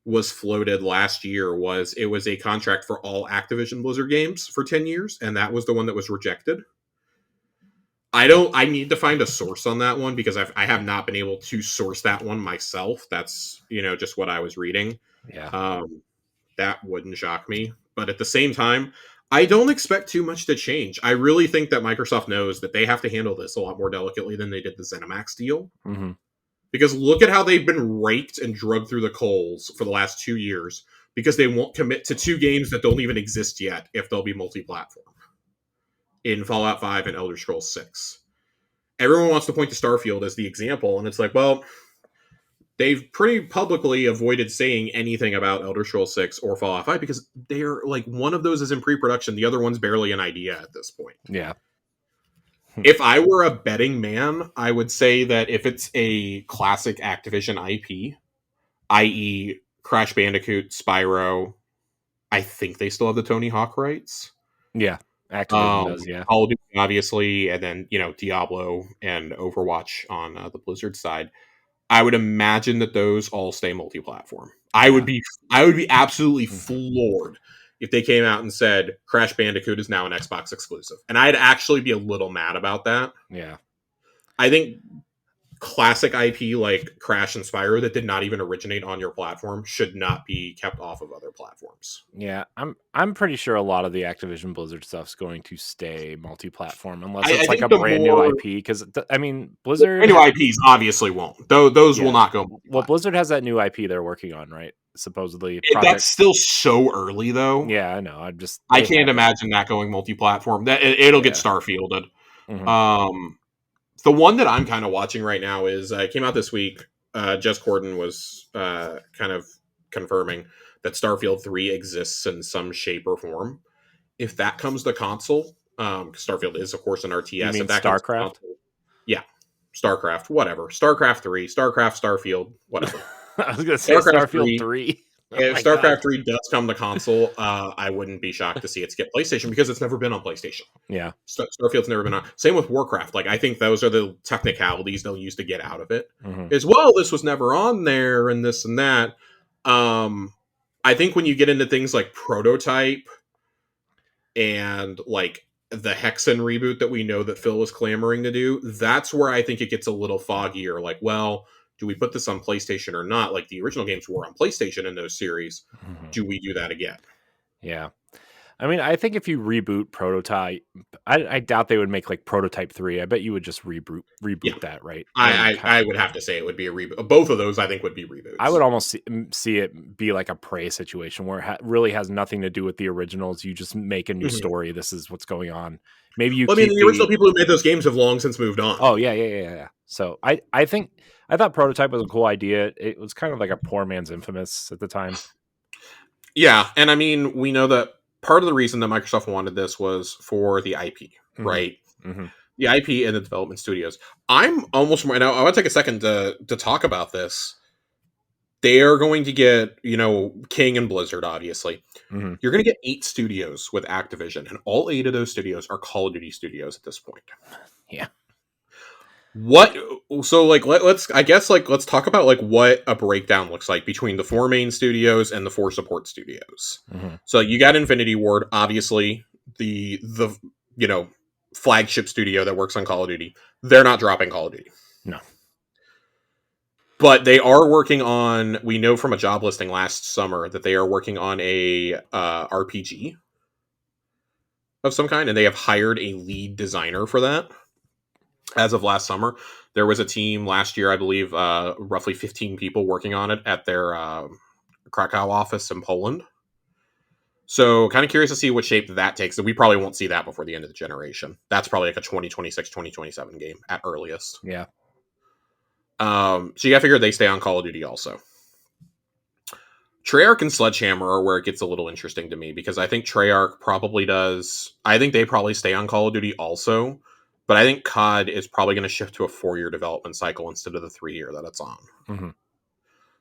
S2: was floated last year was a contract for all Activision Blizzard games for 10 years. And that was the one that was rejected. I need to find a source on that one because I have not been able to source that one myself. That's, just what I was reading.
S1: Yeah.
S2: That wouldn't shock me. But at the same time, I don't expect too much to change. I really think that Microsoft knows that they have to handle this a lot more delicately than they did the ZeniMax deal.
S1: Mm-hmm.
S2: Because look at how they've been raked and drugged through the coals for the last 2 years because they won't commit to 2 games that don't even exist yet if they'll be multi-platform. In Fallout 5 and Elder Scrolls 6. Everyone wants to point to Starfield as the example, and it's like, well, they've pretty publicly avoided saying anything about Elder Scrolls 6 or Fallout 5 because they're like, one of those is in pre-production, the other one's barely an idea at this point.
S1: Yeah.
S2: If I were a betting man, I would say that if it's a classic Activision IP, i.e. Crash Bandicoot, Spyro, I think they still have the Tony Hawk rights.
S1: Yeah. Activision does, yeah.
S2: Call of Duty, obviously, and then, Diablo and Overwatch on the Blizzard side. I would imagine that those all stay multi-platform. I would be absolutely floored if they came out and said Crash Bandicoot is now an Xbox exclusive. And I'd actually be a little mad about that.
S1: Yeah. I
S2: think classic IP like Crash and Spyro that did not even originate on your platform should not be kept off of other platforms.
S1: Yeah, I'm pretty sure a lot of the Activision Blizzard stuff's going to stay multi-platform unless it's like a brand new IP. Because Blizzard
S2: brand new IPs obviously won't. Those will not go.
S1: Well, Blizzard has that new IP they're working on, right? Supposedly,
S2: that's still so early though.
S1: Yeah, I know.
S2: I can't imagine that going multi-platform. That it'll get Starfielded. Mm-hmm. The one that I'm kind of watching right now is it came out this week. Jess Corden was kind of confirming that Starfield 3 exists in some shape or form. If that comes to console, Starfield is, of course, an RTS.
S1: You mean
S2: if that
S1: StarCraft?
S2: Yeah, StarCraft, whatever. StarCraft 3, StarCraft, Starfield, whatever.
S1: I was going to say Starfield 3.
S2: If StarCraft 3 does come to console, I wouldn't be shocked to see it get PlayStation because it's never been on PlayStation.
S1: Yeah.
S2: Starfield's never been on. Same with Warcraft. Like, I think those are the technicalities they'll use to get out of it.
S1: Mm-hmm.
S2: As well, this was never on there and this and that. I think when you get into things like Prototype and like the Hexen reboot that we know that Phil was clamoring to do, that's where I think it gets a little foggier. Like, well, do we put this on PlayStation or not? Like, the original games were on PlayStation in those series.
S1: Mm-hmm.
S2: Do we do that again?
S1: Yeah. I mean, I think if you reboot Prototype, I doubt they would make like Prototype 3. I bet you would just reboot
S2: Yeah.
S1: that, right?
S2: I would have to say it would be a reboot. Both of those, I think, would be reboots.
S1: I would almost see it be like a Prey situation where it really has nothing to do with the originals. You just make a new story. This is what's going on. Maybe you.
S2: Well, I mean, the original people who made those games have long since moved on.
S1: Oh yeah. So I thought Prototype was a cool idea. It was kind of like a poor man's Infamous at the time.
S2: Yeah, and I mean, we know that part of the reason that Microsoft wanted this was for the IP, right?
S1: Mm-hmm.
S2: The IP and the development studios. I'm almost right now. I want to take a second to talk about this. They are going to get, King and Blizzard, obviously.
S1: Mm-hmm.
S2: You're going to get 8 studios with Activision, and all 8 of those studios are Call of Duty studios at this point.
S1: Yeah.
S2: Let's talk about like what a breakdown looks like between the 4 main studios and the 4 support studios.
S1: Mm-hmm.
S2: So you got Infinity Ward, obviously the flagship studio that works on Call of Duty. They're not dropping Call of Duty.
S1: No.
S2: But they are working on, we know from a job listing last summer that they are working on a RPG of some kind, and they have hired a lead designer for that. As of last summer, there was a team last year, I believe, roughly 15 people working on it at their Krakow office in Poland. So kind of curious to see what shape that takes. We probably won't see that before the end of the generation. That's probably like a 2026, 2027 game at earliest.
S1: Yeah.
S2: So you gotta figure they stay on Call of Duty also. Treyarch and Sledgehammer are where it gets a little interesting to me, because I think Treyarch probably does. I think they probably stay on Call of Duty also, but I think COD is probably going to shift to a 4-year development cycle instead of the 3-year that it's on.
S1: Mm-hmm.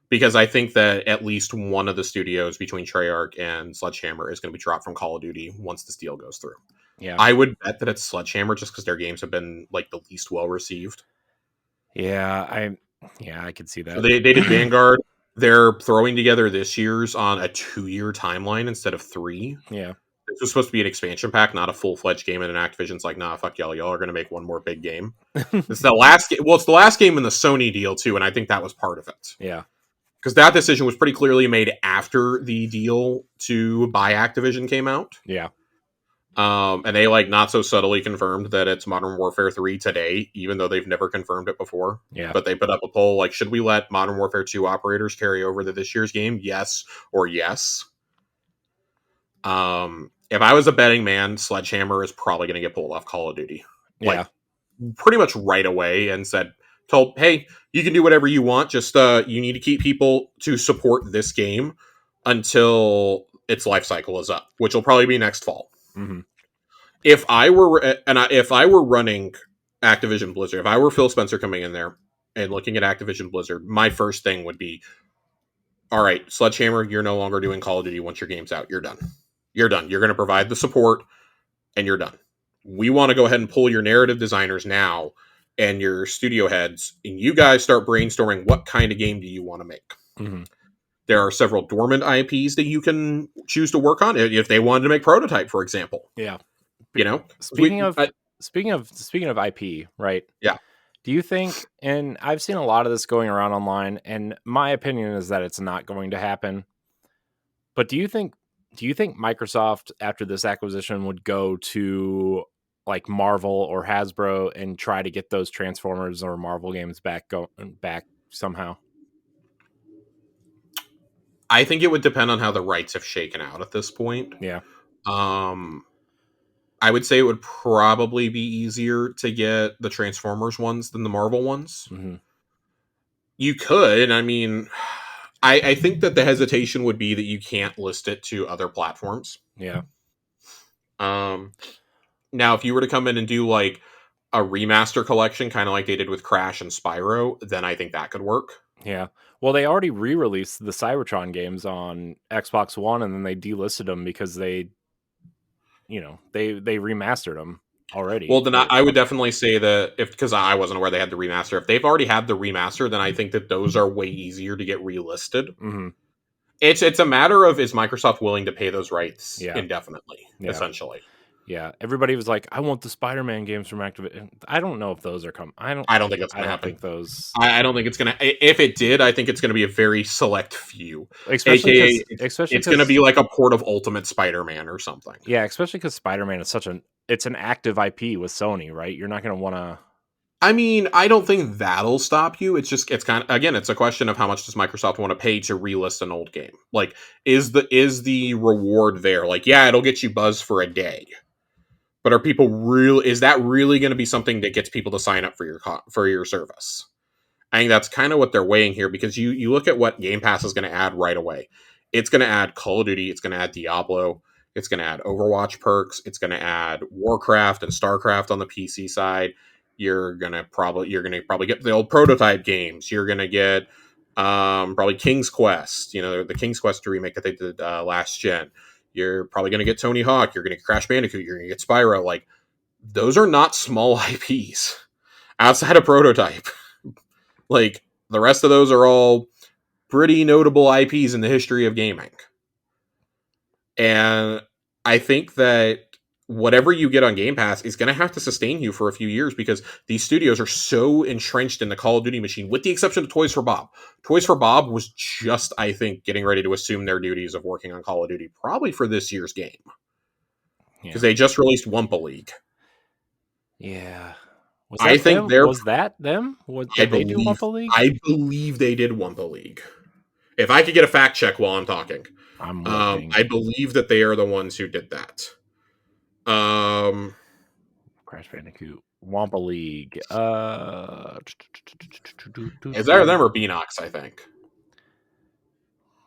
S2: Because I think that at least one of the studios between Treyarch and Sledgehammer is going to be dropped from Call of Duty once this deal goes through.
S1: Yeah.
S2: I would bet that it's Sledgehammer just because their games have been like the least well received.
S1: Yeah, I could see that.
S2: So they did Vanguard. They're throwing together this year's on a 2-year timeline instead of 3.
S1: Yeah.
S2: This was supposed to be an expansion pack, not a full-fledged game, and then Activision's like, nah, fuck y'all. Y'all are going to make one more big game. It's the last game. Well, it's the last game in the Sony deal, too, and I think that was part of it.
S1: Yeah.
S2: Because that decision was pretty clearly made after the deal to buy Activision came out.
S1: Yeah.
S2: And they, like, not so subtly confirmed that it's Modern Warfare 3 today, even though they've never confirmed it before.
S1: Yeah.
S2: But they put up a poll, like, should we let Modern Warfare 2 operators carry over to this year's game? Yes or yes. If I was a betting man, Sledgehammer is probably going to get pulled off Call of Duty.
S1: Yeah.
S2: Like, pretty much right away, and told, hey, you can do whatever you want. Just you need to keep people to support this game until its life cycle is up, which will probably be next fall.
S1: Mm-hmm.
S2: If I were running Activision Blizzard, if I were Phil Spencer coming in there and looking at Activision Blizzard, my first thing would be, all right, Sledgehammer, you're no longer doing Call of Duty once your game's out. You're done. You're done. You're going to provide the support, and you're done. We want to go ahead and pull your narrative designers now and your studio heads, and you guys start brainstorming what kind of game do you want to make.
S1: Mm-hmm.
S2: There are several dormant IPs that you can choose to work on if they wanted to make Prototype, for example.
S1: Yeah.
S2: Speaking
S1: of IP, right?
S2: Yeah.
S1: Do you think, and I've seen a lot of this going around online, and my opinion is that it's not going to happen. But do you think Microsoft, after this acquisition, would go to like Marvel or Hasbro and try to get those Transformers or Marvel games back somehow?
S2: I think it would depend on how the rights have shaken out at this point.
S1: Yeah.
S2: I would say it would probably be easier to get the Transformers ones than the Marvel ones.
S1: Mm-hmm.
S2: You could. I mean, I think that the hesitation would be that you can't list it to other platforms.
S1: Yeah.
S2: Now, if you were to come in and do like a remaster collection, kind of like they did with Crash and Spyro, then I think that could work.
S1: Yeah. Well, they already re-released the Cybertron games on Xbox One, and then they delisted them because they remastered them already.
S2: Well, then I would definitely say that because I wasn't aware they had the remaster. If they've already had the remaster, then I think that those are way easier to get relisted.
S1: Mm-hmm.
S2: It's a matter of, is Microsoft willing to pay those rights indefinitely, essentially.
S1: Yeah, everybody was like, "I want the Spider-Man games from Activision." I don't know if those are coming.
S2: I don't think it's
S1: I
S2: going to
S1: don't
S2: happen.
S1: think those,
S2: I don't think it's going to. If it did, I think it's going to be a very select few.
S1: especially
S2: AKA,
S1: because, especially
S2: it's going to
S1: because,
S2: be like a port of Ultimate Spider-Man or something.
S1: yeah, especially because Spider-Man is such it's an active IP with Sony, right? You're not going to want to.
S2: I mean, I don't think that'll stop you. It's kind of, again, it's a question of how much does Microsoft want to pay to relist an old game. Like, is the reward there? Like, yeah, it'll get you buzz for a day, but are people really? Is that really going to be something that gets people to sign up for your service? I think that's kind of what they're weighing here, because you look at what Game Pass is going to add right away. It's going to add Call of Duty. It's going to add Diablo. It's going to add Overwatch perks. It's going to add Warcraft and Starcraft on the PC side. You're gonna probably get the old prototype games. You're gonna get probably King's Quest. You know, the King's Quest remake that they did last gen. You're probably gonna get Tony Hawk. You're gonna get Crash Bandicoot. You're gonna get Spyro. Like, those are not small IPs outside of prototype. Like, the rest of those are all pretty notable IPs in the history of gaming. And I think that whatever you get on Game Pass is going to have to sustain you for a few years, because these studios are so entrenched in the Call of Duty machine, with the exception of Toys for Bob. Toys for Bob was just, I think, getting ready to assume their duties of working on Call of Duty, probably for this year's game, because
S1: Yeah,
S2: they just released Wumpa League.
S1: yeah. Was
S2: I
S1: that
S2: think
S1: them?
S2: they're,
S1: Was that them?
S2: I
S1: Did they do
S2: believe,
S1: Wumpa League?
S2: I believe they did Wumpa League. If I could get a fact check while I'm talking,
S1: I'm looking.
S2: I believe that they are the ones who did that. Um,
S1: Crash Bandicoot, Wampa League.
S2: is that them or Beanox? I think.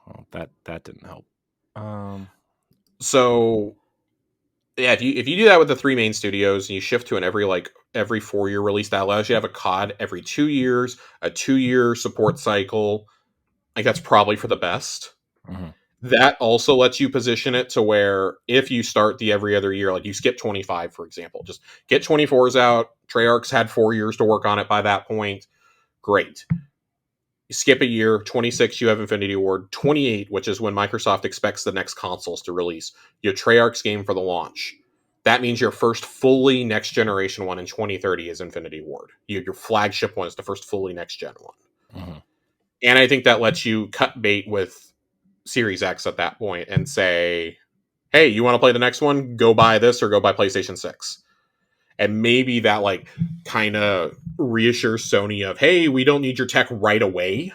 S1: Oh, that didn't help.
S2: So yeah, if you do that with the three main studios and you shift to an every 4 year release, that allows you to have a COD every 2 years, a 2 year support cycle. Like, that's probably for the best.
S1: Mhm.
S2: That also lets you position it to where if you start the every other year, like you skip 25, for example, just get 24s out. Treyarch's had 4 years to work on it by that point. Great. You skip a year, 26, you have Infinity Ward. 28, which is when Microsoft expects the next consoles to release, you have Treyarch's game for the launch. That means your first fully next generation one in 2030 is Infinity Ward. Your flagship one is the first fully next gen one.
S1: Mhm.
S2: And I think that lets you cut bait with Series X at that point and say, hey, you want to play the next one? Go buy this or go buy PlayStation 6. And maybe that, like, kind of reassures Sony of, hey, we don't need your tech right away.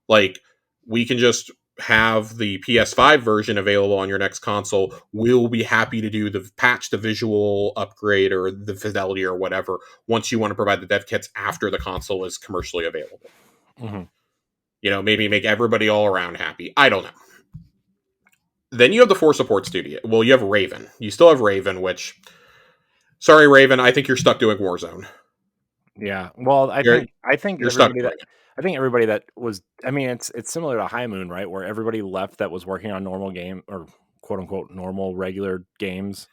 S2: Like, we can just have the PS5 version available on your next console. We'll be happy to do the visual upgrade or the fidelity or whatever once you want to provide the dev kits after the console is commercially available.
S1: Mhm.
S2: You know, maybe make everybody all around happy. I don't know. Then you have the four support studio. Well, you have Raven. You still have Raven, which, sorry, Raven, I think you're stuck doing Warzone.
S1: Yeah. Well,
S2: You're
S1: I think
S2: you're stuck doing it.
S1: everybody that was, I mean, it's similar to High Moon, right? Where everybody left that was working on normal game, or quote unquote normal regular games.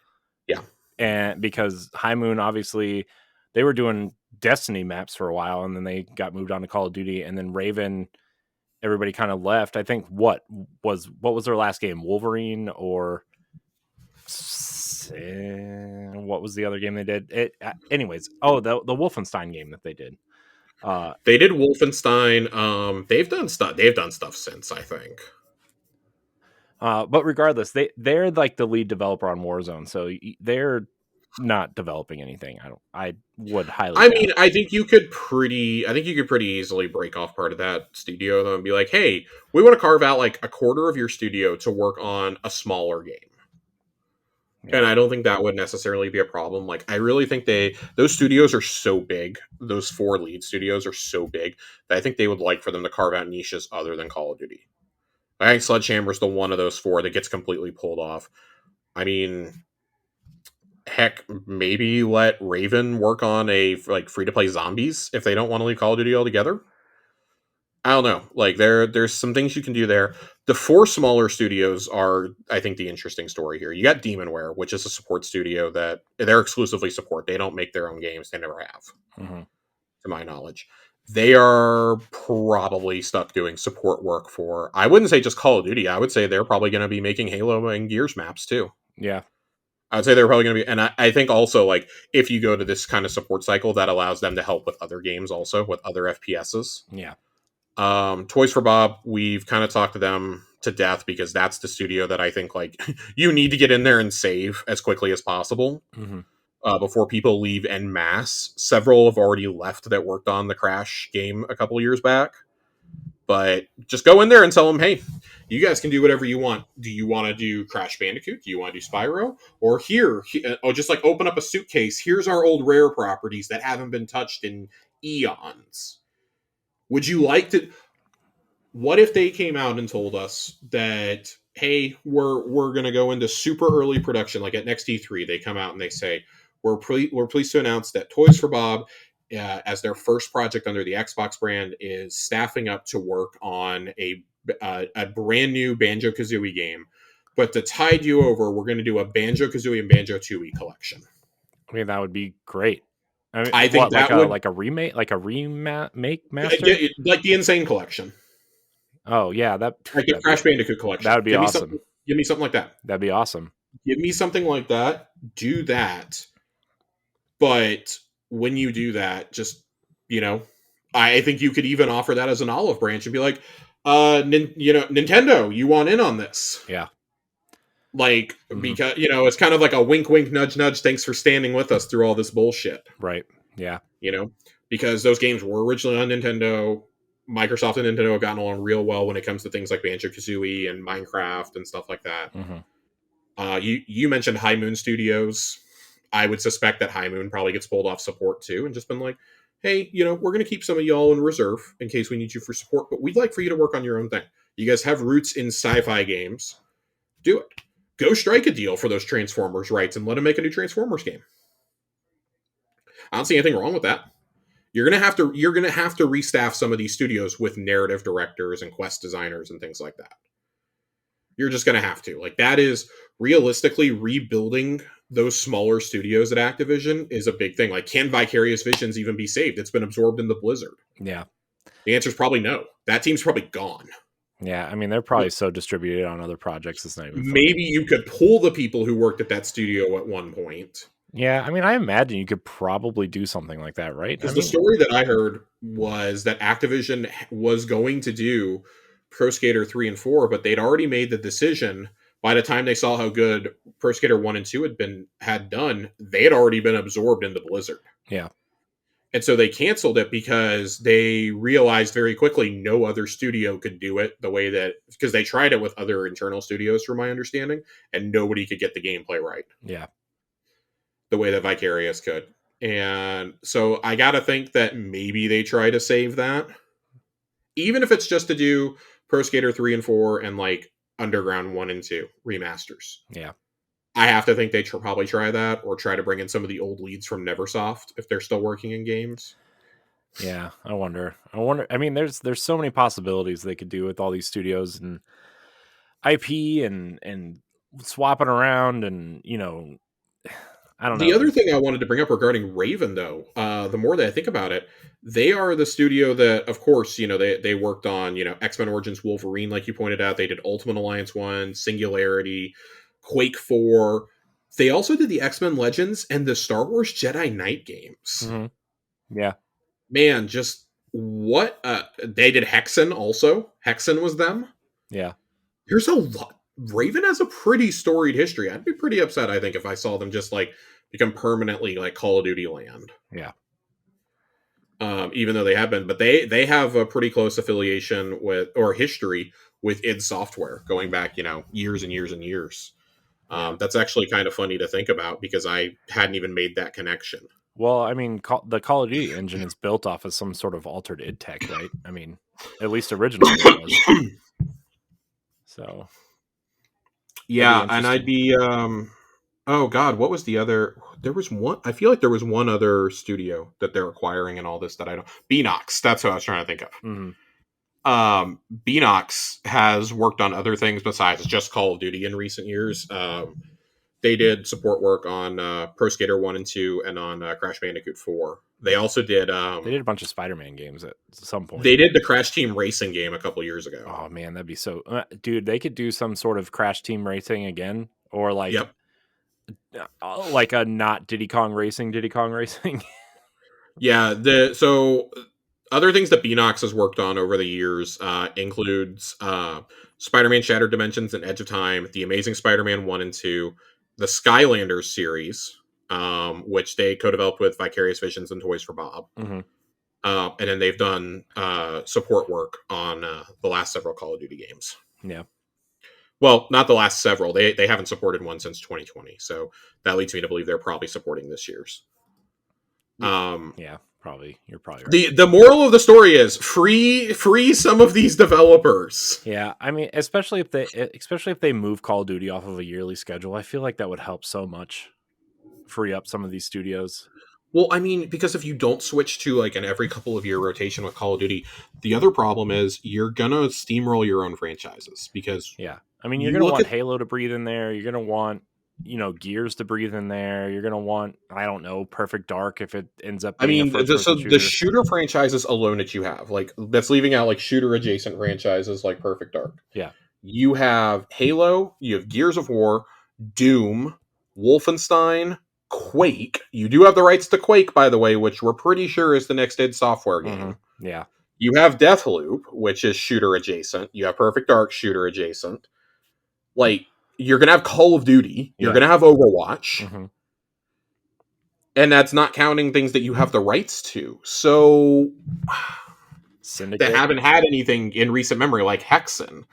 S2: Yeah.
S1: And because High Moon, obviously they were doing Destiny maps for a while, and then they got moved on to Call of Duty, and then Raven, everybody kind of left. I think what was their last game? Wolverine, or what was the other game they did? Anyways, oh, the Wolfenstein game that they did.
S2: They did Wolfenstein. They've done stuff. They've done stuff since, I think.
S1: But regardless, they're like the lead developer on Warzone, so they're not developing anything. I would highly
S2: I
S1: doubt.
S2: mean, I think you could pretty easily break off part of that studio though and be like, hey, we want to carve out like a quarter of your studio to work on a smaller game.
S1: Yeah.
S2: And I don't think that would necessarily be a problem. Like, I really think those studios are so big. Those four lead studios are so big that I think they would like for them to carve out niches other than Call of Duty. I think Sledgehammer's the one of those four that gets completely pulled off. I mean, heck, maybe let Raven work on a like free to play zombies if they don't want to leave Call of Duty altogether. I don't know. Like, there's some things you can do there. The four smaller studios are, I think, the interesting story here. You got Demonware, which is a support studio that they're exclusively support. They don't make their own games. They never have,
S1: Mm-hmm.
S2: to my knowledge. They are probably stuck doing support work for, I wouldn't say just Call of Duty. I would say they're probably going to be making Halo and Gears maps too.
S1: Yeah.
S2: I would say they're probably going to be, and I think also like if you go to this kind of support cycle, that allows them to help with other games also with other FPSs.
S1: Yeah.
S2: Toys for Bob, we've kind of talked to them to death because that's the studio that I think like you need to get in there and save as quickly as possible before people leave en masse. Several have already left that worked on the Crash game a couple years back, but just go in there and tell them, hey, you guys can do whatever you want. Do you want to do Crash Bandicoot? Do you want to do Spyro? Or just like open up a suitcase. Here's our old Rare properties that haven't been touched in eons. Would you like to? What if they came out and told us that, hey, we're going to go into super early production, like at next E3, they come out and they say, we're pleased to announce that Toys for Bob, as their first project under the Xbox brand, is staffing up to work on a brand new Banjo-Kazooie game. But to tide you over, we're going to do a Banjo-Kazooie and Banjo-Tooie collection.
S1: I mean, that would be great. I mean,
S2: I think that would
S1: like a remake, like a remake master,
S2: like the Insane Collection.
S1: Oh yeah,
S2: like a Crash Bandicoot collection.
S1: That would be awesome.
S2: Give me something like that.
S1: That'd be awesome.
S2: Give me something like that. Do that. But when you do that, just, I think you could even offer that as an olive branch and be like, Nintendo, you want in on this?
S1: Yeah.
S2: Like, because, it's kind of like a wink, wink, nudge, nudge. Thanks for standing with us through all this bullshit.
S1: Right. Yeah.
S2: Because those games were originally on Nintendo. Microsoft and Nintendo have gotten along real well when it comes to things like Banjo-Kazooie and Minecraft and stuff like that. You mentioned High Moon Studios. I would suspect that High Moon probably gets pulled off support too and just been like, hey, we're going to keep some of y'all in reserve in case we need you for support, but we'd like for you to work on your own thing. You guys have roots in sci-fi games. Do it. Go strike a deal for those Transformers rights and let them make a new Transformers game. I don't see anything wrong with that. You're gonna have to restaff some of these studios with narrative directors and quest designers and things like that. You're just gonna have to. Like, that is realistically rebuilding those smaller studios at Activision is a big thing. Like, can Vicarious Visions even be saved? It's been absorbed into Blizzard.
S1: Yeah.
S2: The answer is probably no. That team's probably gone.
S1: Yeah, I mean, they're probably so distributed on other projects. It's not even funny.
S2: Maybe you could pull the people who worked at that studio at one point.
S1: Yeah, I mean, I imagine you could probably do something like that, right?
S2: Because the story that I heard was that Activision was going to do Pro Skater 3 and 4, but they'd already made the decision. By the time they saw how good Pro Skater 1 and 2 had done, they had already been absorbed into Blizzard.
S1: Yeah.
S2: And so they canceled it because they realized very quickly no other studio could do it the way that, because they tried it with other internal studios, from my understanding, and nobody could get the gameplay right.
S1: Yeah.
S2: The way that Vicarious could. And so I got to think that maybe they try to save that. Even if it's just to do Pro Skater 3 and 4 and like Underground 1 and 2 remasters.
S1: Yeah.
S2: I have to think they probably try that, or try to bring in some of the old leads from Neversoft if they're still working in games.
S1: Yeah, I wonder. I mean, there's so many possibilities they could do with all these studios and IP and swapping around, and I don't know.
S2: The other thing I wanted to bring up regarding Raven, though, the more that I think about it, they are the studio that, of course, they worked on, X-Men Origins Wolverine, like you pointed out. They did Ultimate Alliance 1, Singularity, Quake 4. They also did the X-Men Legends and the Star Wars Jedi Knight games.
S1: Yeah.
S2: Man, just what? They did Hexen also. Hexen was them.
S1: Yeah.
S2: There's a lot. Raven has a pretty storied history. I'd be pretty upset, I think, if I saw them just like become permanently like Call of Duty land.
S1: Yeah.
S2: Even though they have been, but they have a pretty close affiliation with, or history with, id Software going back, years and years and years. That's actually kind of funny to think about because I hadn't even made that connection.
S1: Well, I mean, the Call of Duty engine is built off of some sort of altered id Tech, right? I mean, at least originally it was. So.
S2: Yeah, and I'd be, oh God, what was the other? There was one. I feel like there was one other studio that they're acquiring and all this that I don't. Beanox. That's what I was trying to think of. Beanox has worked on other things besides just Call of Duty in recent years. They did support work on Pro Skater 1 and 2 and on Crash Bandicoot 4. They also did...
S1: they did a bunch of Spider-Man games at some point.
S2: They did the Crash Team Racing game a couple years ago.
S1: Oh, man, that'd be so... dude, they could do some sort of Crash Team Racing again. Or like...
S2: Yep.
S1: like a not Diddy Kong Racing.
S2: Yeah, so other things that Beanox has worked on over the years includes Spider-Man Shattered Dimensions and Edge of Time, The Amazing Spider-Man 1 and 2, the Skylanders series, which they co-developed with Vicarious Visions and Toys for Bob.
S1: Mm-hmm.
S2: And then they've done support work on the last several Call of Duty games.
S1: Yeah.
S2: Well, not the last several. They haven't supported one since 2020, so that leads me to believe they're probably supporting this year's.
S1: Yeah, probably. You're probably right.
S2: The moral of the story is free some of these developers.
S1: Yeah, I mean, especially if they move Call of Duty off of a yearly schedule, I feel like that would help so much. Free up some of these studios.
S2: Well, I mean, because if you don't switch to like an every couple of year rotation with Call of Duty, the other problem is you're gonna steamroll your own franchises because
S1: I mean, you're gonna want Halo to breathe in there. You're gonna want Gears to breathe in there. You're gonna want Perfect Dark if it ends up. Being
S2: the shooter franchises alone that you have, like that's leaving out like shooter adjacent franchises like Perfect Dark.
S1: Yeah,
S2: you have Halo, you have Gears of War, Doom, Wolfenstein, Quake. You do have the rights to Quake, by the way, which we're pretty sure is the next id Software game.
S1: Mm-hmm. Yeah.
S2: You have Deathloop, which is shooter adjacent. You have Perfect Dark, shooter adjacent. Like, you're going to have Call of Duty. You're going to have Overwatch.
S1: Mm-hmm.
S2: And that's not counting things that you have the rights to. So,
S1: Syndicate.
S2: They haven't had anything in recent memory, like Hexen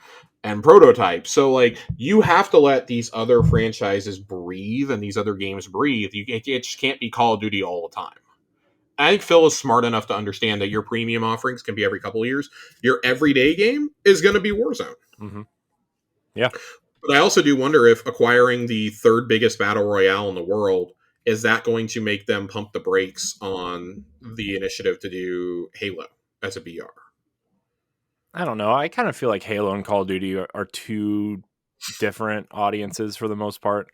S2: and Prototype. So, like, you have to let these other franchises breathe and these other games breathe. It just can't be Call of Duty all the time. I think Phil is smart enough to understand that your premium offerings can be every couple of years. Your everyday game is going to be Warzone.
S1: Mm-hmm. Yeah.
S2: But I also do wonder if acquiring the third biggest battle royale in the world, is that going to make them pump the brakes on the initiative to do Halo as a BR?
S1: I don't know. I kind of feel like Halo and Call of Duty are two different audiences for the most part.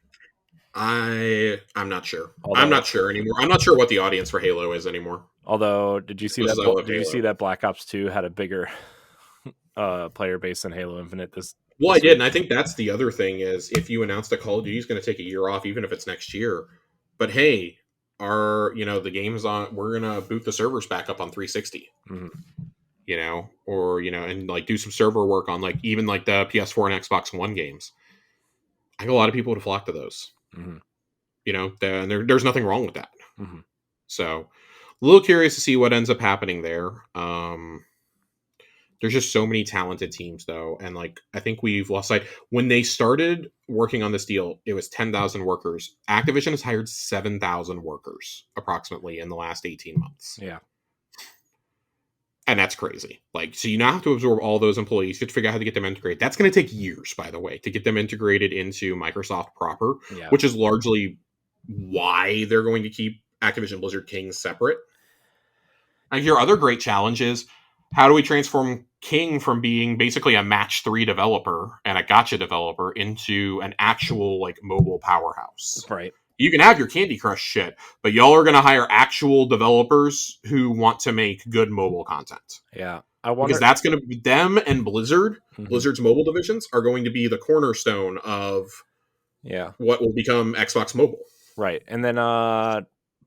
S2: I'm not sure. I'm not sure anymore. I'm not sure what the audience for Halo is anymore.
S1: Although, did you see that Black Ops 2 had a bigger player base than Halo Infinite?
S2: I did, and I think that's the other thing is if you announce that Call of Duty is going to take a year off, even if it's next year, but hey, the game's on, we're going to boot the servers back up on 360.
S1: Mm-hmm.
S2: And like do some server work on like even like the PS4 and Xbox One games. I think a lot of people would flock to those.
S1: Mm-hmm.
S2: And there's nothing wrong with that.
S1: Mm-hmm.
S2: So, a little curious to see what ends up happening there. There's just so many talented teams, though, and like I think we've lost sight. When they started working on this deal, it was 10,000 workers. Activision has hired 7,000 workers approximately in the last 18 months.
S1: Yeah.
S2: And that's crazy. Like, so you now have to absorb all those employees. You have to figure out how to get them integrated. That's going to take years, by the way, to get them integrated into Microsoft proper, which is largely why they're going to keep Activision Blizzard King separate. And your other great challenge is, how do we transform King from being basically a match 3 developer and a gacha developer into an actual like mobile powerhouse?
S1: Right.
S2: You can have your Candy Crush shit, but y'all are going to hire actual developers who want to make good mobile content.
S1: Yeah.
S2: Because that's going to be them and Blizzard. Mm-hmm. Blizzard's mobile divisions are going to be the cornerstone of what will become Xbox Mobile.
S1: Right. And then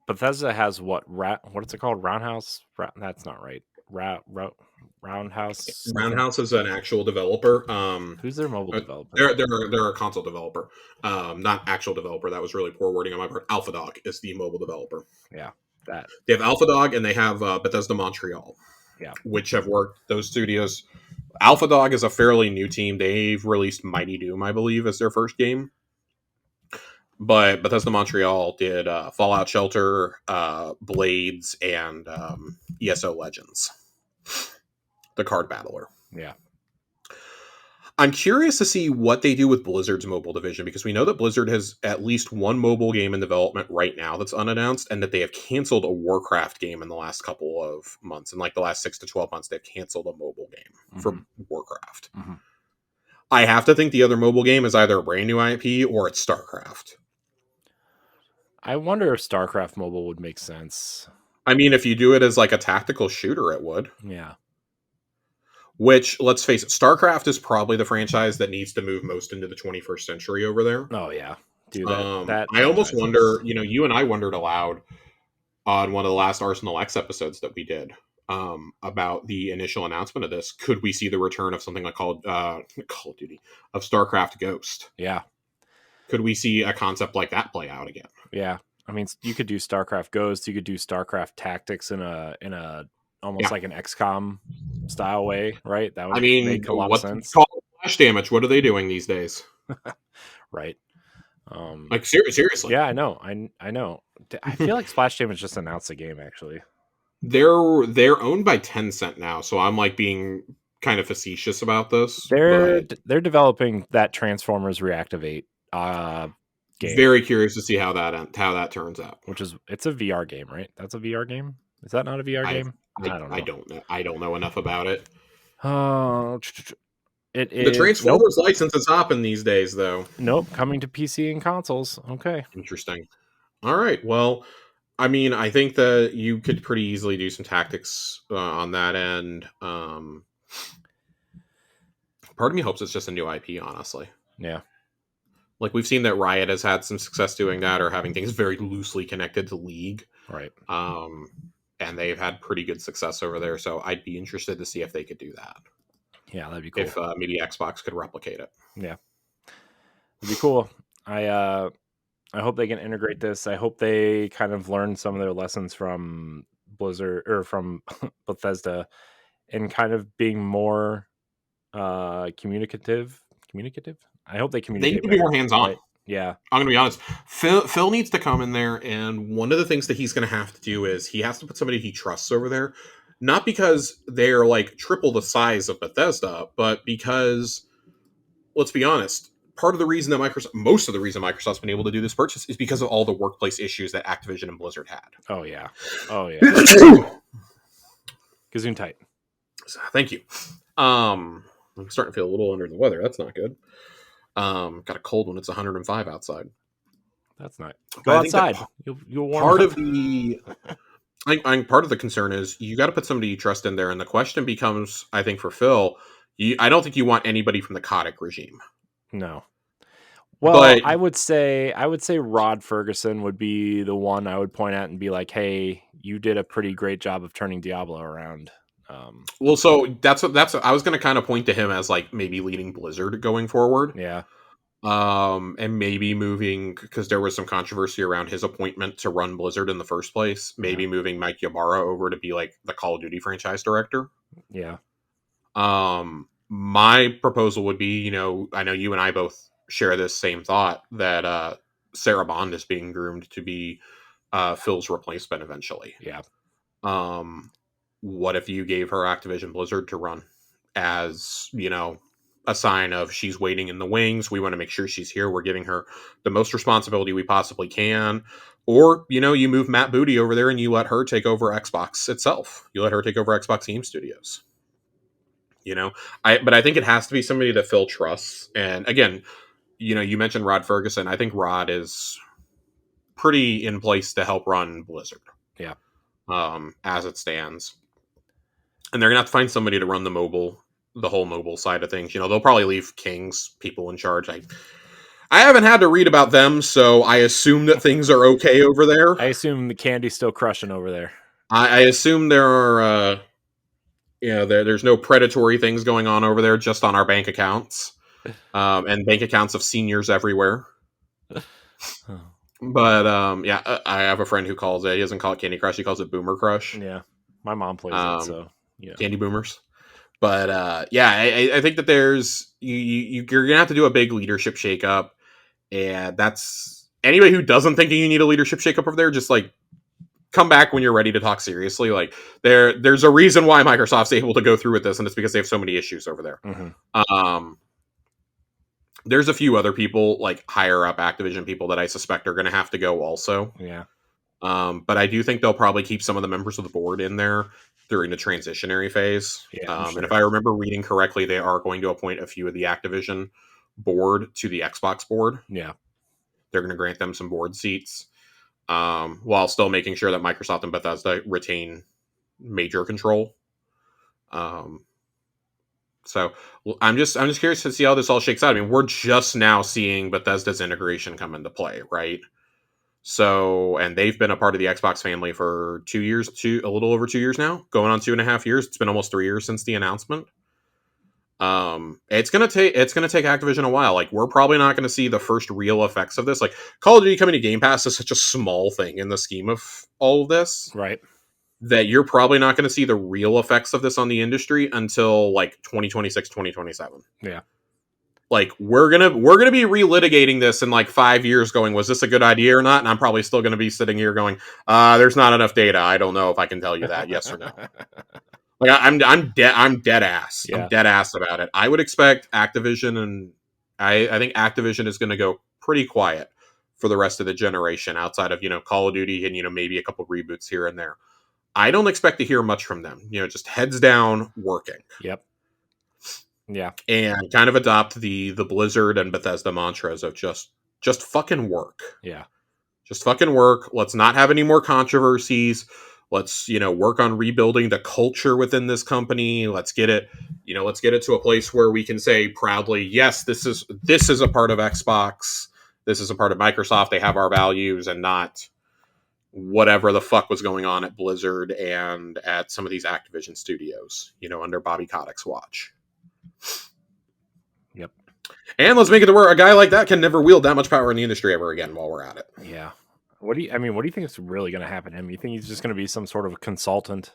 S1: Bethesda has what's it called? Roundhouse? That's not right. Roundhouse.
S2: Roundhouse is an actual developer.
S1: Who's their mobile developer?
S2: They're a console developer, not actual developer. That was really poor wording on my part. AlphaDog is the mobile developer.
S1: Yeah, that
S2: they have AlphaDog and they have Bethesda Montreal.
S1: Yeah,
S2: which have worked those studios. AlphaDog is a fairly new team. They've released Mighty Doom, I believe, as their first game. But Bethesda Montreal did Fallout Shelter, Blades, and ESO Legends. The card battler.
S1: Yeah.
S2: I'm curious to see what they do with Blizzard's mobile division, because we know that Blizzard has at least one mobile game in development right now that's unannounced, and that they have canceled a Warcraft game in the last couple of months. In like the last 6 to 12 months, they've canceled a mobile game for Warcraft. Mm-hmm. I have to think the other mobile game is either a brand new IP or it's StarCraft.
S1: I wonder if StarCraft Mobile would make sense.
S2: I mean, if you do it as like a tactical shooter, it would.
S1: Yeah.
S2: Which, let's face it, StarCraft is probably the franchise that needs to move most into the 21st century over there.
S1: Oh, yeah. Dude, that
S2: I almost
S1: franchise
S2: wonder,
S1: is...
S2: you and I wondered aloud on one of the last Arsenal X episodes that we did about the initial announcement of this. Could we see the return of something like Call of Duty, of StarCraft Ghost?
S1: Yeah.
S2: Could we see a concept like that play out again?
S1: Yeah. I mean, you could do StarCraft Ghost, you could do StarCraft Tactics in a almost like an XCOM style way, right? That
S2: I
S1: would
S2: mean,
S1: make a lot of
S2: what's
S1: sense.
S2: called Flash Damage? What are they doing these days?
S1: Right.
S2: Like seriously.
S1: Yeah, I know. I know. I feel like Splash Damage just announced the game actually.
S2: They're owned by Tencent now, so I'm like being kind of facetious about this,
S1: They're
S2: but
S1: developing that Transformers Reactivate game,
S2: very curious to see how that turns out.
S1: which is it's a VR game, right? That's a VR game. Is that not a VR
S2: I
S1: game?
S2: I,
S1: I don't
S2: I
S1: know.
S2: don't know. I don't know enough about it.
S1: Oh, it
S2: The
S1: is nope,
S2: Transformers license is hopping these days, though.
S1: nope. Coming to PC and consoles. Okay.
S2: Interesting. All right. Well, I mean, I think that you could pretty easily do some tactics on that end. Part of me hopes it's just a new IP, honestly.
S1: Yeah.
S2: Like we've seen that Riot has had some success doing that, or having things very loosely connected to League.
S1: Right.
S2: And they've had pretty good success over there. So I'd be interested to see if they could do that.
S1: Yeah, that'd be cool.
S2: If maybe Xbox could replicate it.
S1: Yeah, it'd be cool. I hope they can integrate this. I hope they kind of learn some of their lessons from Blizzard or from Bethesda, and kind of being more communicative. I hope they
S2: They
S1: communicate
S2: need to be
S1: better,
S2: more hands-on.
S1: right? Yeah.
S2: I'm going to be honest. Phil needs to come in there, and one of the things that he's going to have to do is he has to put somebody he trusts over there. Not because they're like triple the size of Bethesda, but because, let's be honest, most of the reason Microsoft's been able to do this purchase is because of all the workplace issues that Activision and Blizzard had.
S1: Oh yeah. Gazoon tight.
S2: Thank you. I'm starting to feel a little under the weather. That's not good. Got a cold when it's 105 outside.
S1: That's not. Go outside. You'll warm
S2: part
S1: up.
S2: of the part of the concern is you got to put somebody you trust in there, and the question becomes, I think, for Phil, I don't think you want anybody from the Kotick regime.
S1: No. Well, I would say Rod Ferguson would be the one I would point at and be like, "Hey, you did a pretty great job of turning Diablo around."
S2: Well, so that's what I was going to kind of point to him as like maybe leading Blizzard going forward.
S1: Yeah.
S2: And maybe moving, because there was some controversy around his appointment to run Blizzard in the first place. Maybe moving Mike Ybarra over to be like the Call of Duty franchise director.
S1: Yeah.
S2: My proposal would be, I know you and I both share this same thought that Sarah Bond is being groomed to be Phil's replacement eventually.
S1: Yeah.
S2: What if you gave her Activision Blizzard to run as, a sign of she's waiting in the wings. We want to make sure she's here. We're giving her the most responsibility we possibly can. Or, you move Matt Booty over there and you let her take over Xbox itself. You let her take over Xbox Game Studios. But I think it has to be somebody that Phil trusts. And again, you mentioned Rod Ferguson. I think Rod is pretty in place to help run Blizzard.
S1: Yeah.
S2: As it stands. And they're going to have to find somebody to run the whole mobile side of things. They'll probably leave King's people in charge. I haven't had to read about them, so I assume that things are okay over there.
S1: I assume the candy's still crushing over there.
S2: I assume there are, there's no predatory things going on over there, just on our bank accounts, and bank accounts of seniors everywhere. But I have a friend who calls it. He doesn't call it Candy Crush. He calls it Boomer Crush.
S1: Yeah, my mom plays it, so yeah,
S2: Candy Boomers. But I think that there's you're gonna have to do a big leadership shakeup, and that's anybody who doesn't think you need a leadership shakeup over there. Just like come back when you're ready to talk seriously. Like there's a reason why Microsoft's able to go through with this, and it's because they have so many issues over there.
S1: Mm-hmm.
S2: There's a few other people, like higher up Activision people, that I suspect are going to have to go also.
S1: Yeah.
S2: But I do think they'll probably keep some of the members of the board in there during the transitionary phase.
S1: Yeah, sure.
S2: And if I remember reading correctly, they are going to appoint a few of the Activision board to the Xbox board.
S1: Yeah.
S2: They're going to grant them some board seats, while still making sure that Microsoft and Bethesda retain major control. So I'm just curious to see how this all shakes out. I mean, we're just now seeing Bethesda's integration come into play, right? So, and they've been a part of the Xbox family for 2 years, a little over 2 years now, going on 2.5 years. It's been almost 3 years since the announcement. It's gonna take Activision a while. Like, we're probably not gonna see the first real effects of this. Like, Call of Duty coming to Game Pass is such a small thing in the scheme of all of this,
S1: Right.
S2: that you're probably not going to see the real effects of this on the industry until like 2026, 2027.
S1: Yeah.
S2: Like, we're gonna be relitigating this in like 5 years, going, was this a good idea or not? And I'm probably still gonna be sitting here going, there's not enough data. I don't know if I can tell you that, yes or no. Like, I'm dead ass.
S1: Yeah.
S2: I'm dead ass about it. I would expect Activision, and I think Activision is gonna go pretty quiet for the rest of the generation, outside of, Call of Duty and, maybe a couple reboots here and there. I don't expect to hear much from them. Just heads down, working.
S1: Yep. Yeah.
S2: And kind of adopt the Blizzard and Bethesda mantras of just fucking work.
S1: Yeah.
S2: Just fucking work. Let's not have any more controversies. Let's, work on rebuilding the culture within this company. Let's get it to a place where we can say proudly, yes, this is a part of Xbox. This is a part of Microsoft. They have our values, and not whatever the fuck was going on at Blizzard and at some of these Activision studios, under Bobby Kotick's watch.
S1: Yep.
S2: And let's make it to where a guy like that can never wield that much power in the industry ever again while we're at it.
S1: Yeah. What do you think is really going to happen to him? You think he's just going to be some sort of a consultant?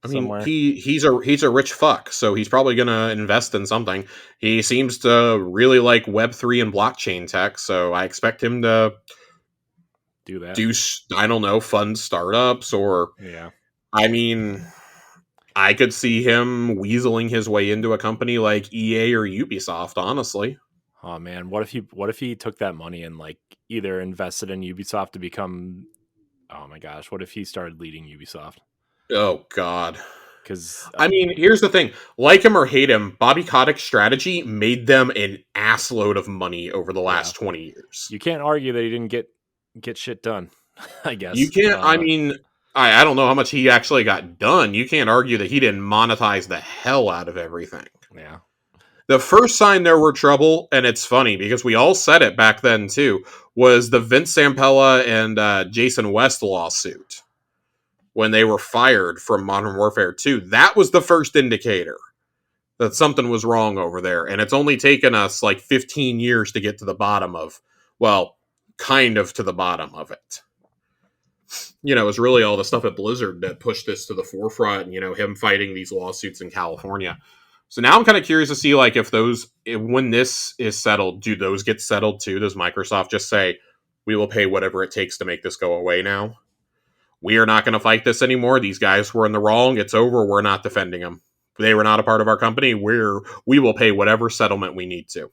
S2: I mean, he's a rich fuck, so he's probably going to invest in something. He seems to really like Web3 and blockchain tech, so I expect him to
S1: do that.
S2: I don't know, fund startups, or I mean, I could see him weaseling his way into a company like EA or Ubisoft, honestly.
S1: Oh man, what if he took that money and like either invested in Ubisoft to become, oh my gosh, what if he started leading Ubisoft?
S2: Oh god.
S1: Because
S2: I mean, here's the thing: like him or hate him, Bobby Kotick's strategy made them an assload of money over the last 20 years.
S1: You can't argue that he didn't get shit done. I guess
S2: you can't. I mean, I don't know how much he actually got done. You can't argue that he didn't monetize the hell out of everything.
S1: Yeah.
S2: The first sign there were trouble, and it's funny because we all said it back then too, was the Vince Zampella and Jason West lawsuit when they were fired from Modern Warfare 2. That was the first indicator that something was wrong over there, and it's only taken us like 15 years to get to the bottom of, well, kind of to the bottom of it. It was really all the stuff at Blizzard that pushed this to the forefront, him fighting these lawsuits in California. So now I'm kind of curious to see, like, when this is settled, do those get settled too? Does Microsoft just say, we will pay whatever it takes to make this go away now? We are not going to fight this anymore. These guys were in the wrong. It's over. We're not defending them. They were not a part of our company. We will pay whatever settlement we need to.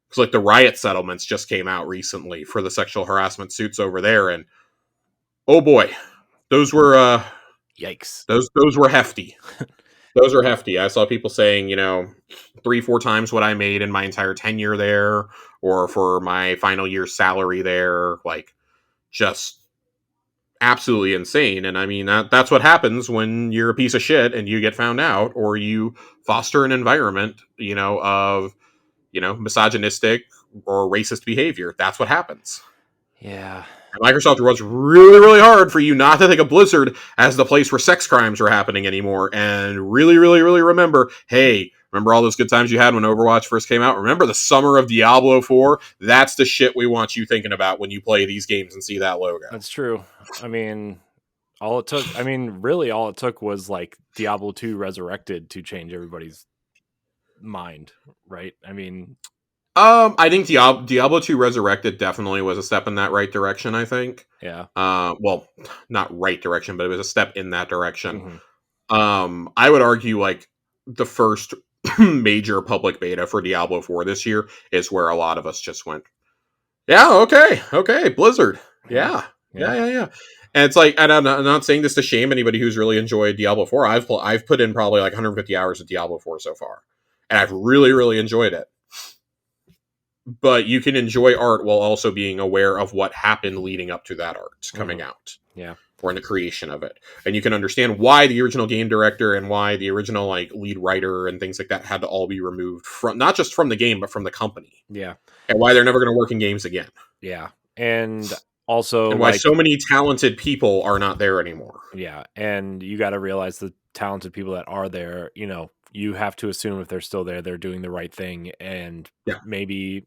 S2: Because like the riot settlements just came out recently for the sexual harassment suits over there, and oh boy, those were
S1: yikes.
S2: Those were hefty. Those are hefty. I saw people saying, 3-4 times what I made in my entire tenure there, or for my final year's salary there. Like, just absolutely insane. And I mean, that's what happens when you're a piece of shit and you get found out, or you foster an environment, of, misogynistic or racist behavior. That's what happens.
S1: Yeah.
S2: Microsoft was really, really hard for you not to think of Blizzard as the place where sex crimes are happening anymore, and really, really, really remember all those good times you had when Overwatch first came out? Remember the summer of Diablo 4? That's the shit we want you thinking about when you play these games and see that logo.
S1: That's true. I mean, all it took was like Diablo 2 Resurrected to change everybody's mind, right? I mean,
S2: I think Diablo 2 Resurrected definitely was a step in that right direction, I think.
S1: Yeah.
S2: Well, not right direction, but it was a step in that direction. Mm-hmm. I would argue like the first major public beta for Diablo 4 this year is where a lot of us just went, yeah, okay, Blizzard. Yeah. And it's like, and I'm not saying this to shame anybody who's really enjoyed Diablo 4. I've put in probably like 150 hours of Diablo 4 so far, and I've really, really enjoyed it. but you can enjoy art while also being aware of what happened leading up to that art coming out.
S1: Yeah.
S2: Or in the creation of it. And you can understand why the original game director and why the original like lead writer and things like that had to all be removed from, not just from the game, but from the company.
S1: Yeah.
S2: And why they're never going to work in games again.
S1: Yeah. And also,
S2: and why
S1: like,
S2: so many talented people are not there anymore.
S1: Yeah. And you got to realize the talented people that are there, you know, you have to assume if they're still there, they're doing the right thing, and
S2: Yeah.
S1: maybe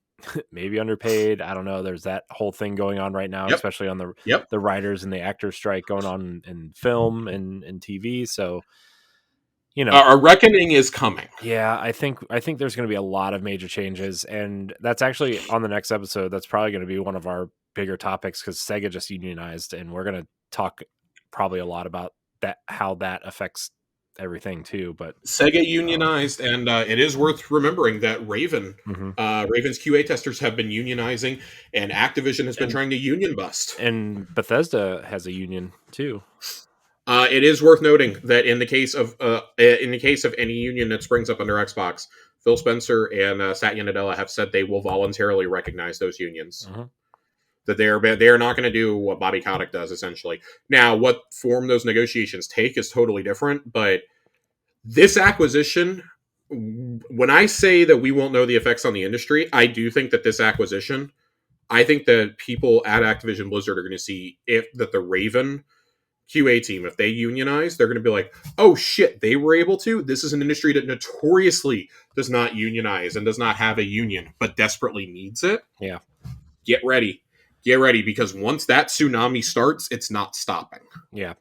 S1: underpaid. I don't know. There's that whole thing going on right now,
S2: Yep.
S1: especially on
S2: Yep.
S1: the writers and the actors strike going on in film and TV. So, you know,
S2: A reckoning is coming.
S1: yeah, I think there's going to be a lot of major changes, and that's actually on the next episode. That's probably going to be one of our bigger topics because Sega just unionized, and we're going to talk probably a lot about that, how that affects everything too. But
S2: Sega unionized, and it is worth remembering that Raven's QA testers have been unionizing, and Activision has been trying to union bust.
S1: And Bethesda has a union too.
S2: It is worth noting that in the case of any union that springs up under Xbox, Phil Spencer and Satya Nadella have said they will voluntarily recognize those unions. That they are not going to do what Bobby Kotick does, essentially. Now, what form those negotiations take is totally different, but this acquisition, when I say that we won't know the effects on the industry, I do think that this acquisition, I think that people at Activision Blizzard are going to see that the Raven QA team, if they unionize, they're going to be like, oh shit, they were able to? This is an industry that notoriously does not unionize and does not have a union, but desperately needs it.
S1: Yeah.
S2: Get ready. Get ready, because once that tsunami starts, it's not stopping.
S1: Yeah.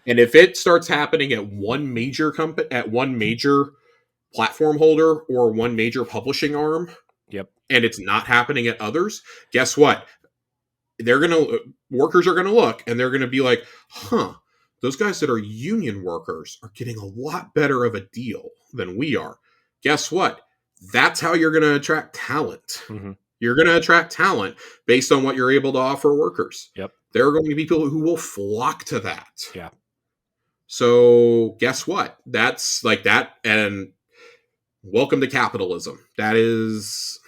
S2: And if it starts happening at one major company, at one major platform holder or one major publishing arm,
S1: yep,
S2: and it's not happening at others, guess what? Workers are gonna look and they're gonna be like, huh, those guys that are union workers are getting a lot better of a deal than we are. Guess what? That's how you're gonna attract talent. You're gonna attract talent based on what you're able to offer workers.
S1: Yep.
S2: There are going to be people who will flock to that.
S1: Yeah.
S2: So guess what? That's like that, and welcome to capitalism. That is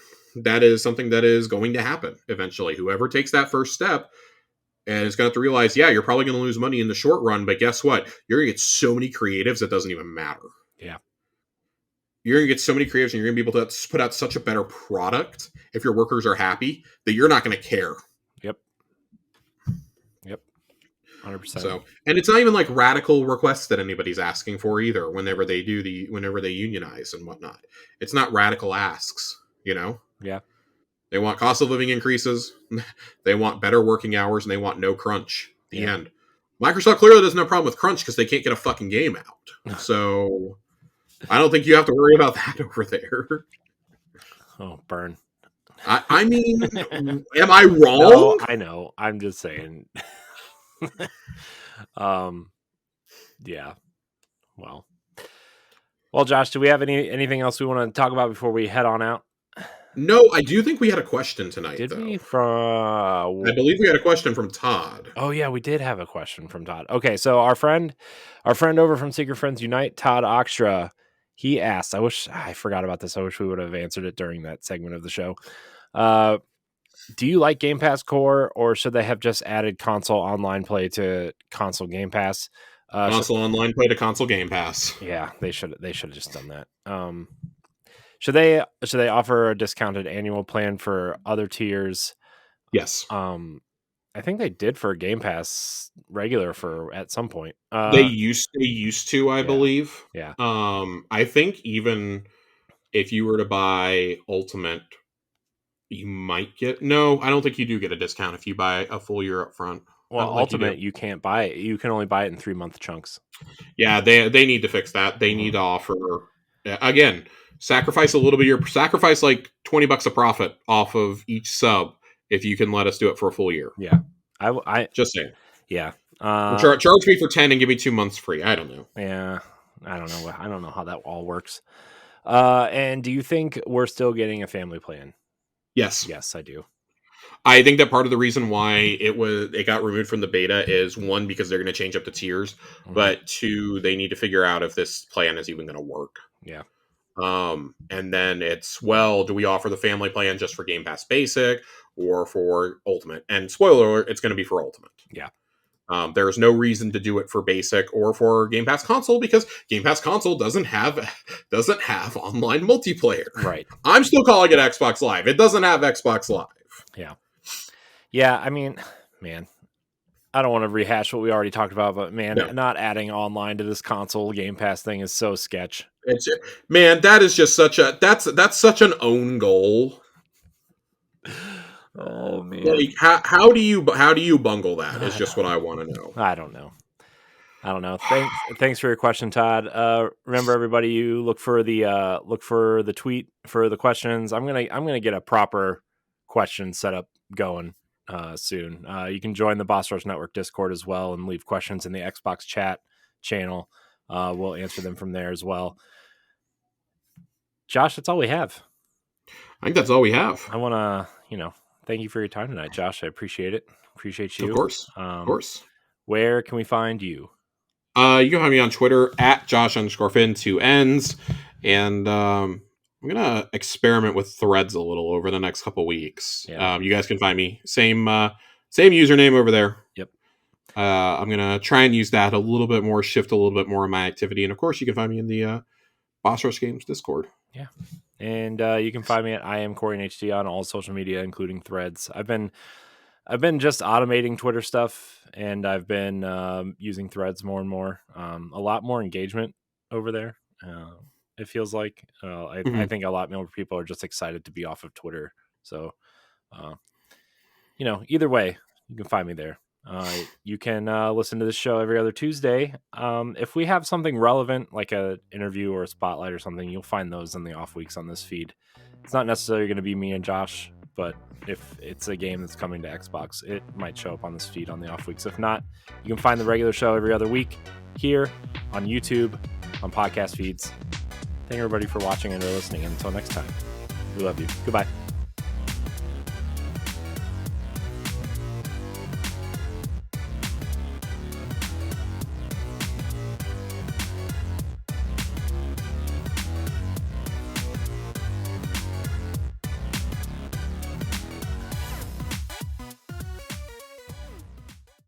S2: something that is going to happen eventually. Whoever takes that first step and is going to have to realize, yeah, you're probably going to lose money in the short run, but guess what? You're going to get so many creatives it doesn't even matter.
S1: Yeah.
S2: You're going to get so many creatives, and you're going to be able to put out such a better product if your workers are happy that you're not going to care.
S1: Yep. 100%.
S2: So, and it's not even like radical requests that anybody's asking for either. Whenever they unionize and whatnot, it's not radical asks. You know.
S1: Yeah.
S2: They want cost of living increases. They want better working hours, and they want no crunch. The end. Microsoft clearly doesn't have a problem with crunch because they can't get a fucking game out. So, I don't think you have to worry about that over there.
S1: Oh, burn.
S2: I mean, am I wrong?
S1: No, I know. I'm just saying. Yeah. Well, Josh, do we have anything else we want to talk about before we head on out?
S2: No, I do think we had a question tonight.
S1: Did
S2: though.
S1: we? From
S2: I believe we had a question from Todd.
S1: Oh yeah, we did have a question from Todd. Okay, so our friend over from Secret Friends Unite, Todd Oxtra, he asked. I forgot about this. I wish we would have answered it during that segment of the show. Do you like Game Pass Core, or should they have just added console online play to console Game Pass?
S2: Console online play to console Game Pass.
S1: Yeah, they should have just done that. Should they offer a discounted annual plan for other tiers?
S2: Yes.
S1: I think they did for Game Pass regular for at some point.
S2: They used to, I believe.
S1: Yeah.
S2: I think even if you were to buy Ultimate, you might get I don't think you do get a discount if you buy a full year up front.
S1: Well, Ultimate, you can't buy it. You can only buy it in 3-month chunks. Yeah,
S2: they need to fix that. They need to offer again, sacrifice a little bit. Sacrifice like $20 a profit off of each sub if you can let us do it for a full year.
S1: Yeah, I
S2: just saying.
S1: Yeah,
S2: charge me for 10 and give me 2 months free. I don't know.
S1: Yeah, I don't know. I don't know how that all works. And do you think we're still getting a family plan?
S2: Yes.
S1: Yes, I do.
S2: I think that part of the reason why it got removed from the beta is, one, because they're going to change up the tiers, but two, they need to figure out if this plan is even going to work.
S1: Yeah.
S2: And then it's, well, do we offer the family plan just for Game Pass Basic or for Ultimate? And spoiler alert, it's going to be for Ultimate.
S1: Yeah.
S2: There's no reason to do it for Basic or for Game Pass Console because Game Pass Console doesn't have online multiplayer.
S1: Right.
S2: I'm still calling it Xbox Live. It doesn't have Xbox Live.
S1: Yeah. Yeah, I mean, man, I don't want to rehash what we already talked about, but man, not adding online to this console Game Pass thing is so sketch.
S2: Man, that is just that's such an own goal.
S1: Oh man,
S2: like how do you bungle that? Is just what I want to know.
S1: I don't know. Thanks for your question, Todd. Remember, everybody, you look for the tweet for the questions. I'm gonna get a proper question set up going soon. You can join the Boss Rush Network Discord as well and leave questions in the Xbox chat channel. We'll answer them from there as well. Josh, that's all we have.
S2: I think that's all we have.
S1: I want to, thank you for your time tonight, Josh. I appreciate it. Appreciate you.
S2: Of course.
S1: Where can we find you?
S2: You can find me on Twitter at Josh_Finn 2 N's. And I'm going to experiment with threads a little over the next couple weeks.
S1: Yeah.
S2: You guys can find me. Same username over there.
S1: Yep.
S2: I'm going to try and use that a little bit more, shift a little bit more of my activity. And of course, you can find me in the Boss Rush Games Discord.
S1: Yeah. And you can find me at IamCoreyNHD on all social media, including threads. I've been just automating Twitter stuff, and I've been using threads more and more. A lot more engagement over there. It feels like I think a lot more people are just excited to be off of Twitter. So, either way, you can find me there. You can listen to this show every other Tuesday. If we have something relevant, like an interview or a spotlight or something, you'll find those in the off weeks on this feed. It's not necessarily going to be me and Josh, but if it's a game that's coming to Xbox, it might show up on this feed on the off weeks. If not, you can find the regular show every other week here on YouTube, on podcast feeds. Thank everybody for watching and or listening. And until next time, we love you. Goodbye.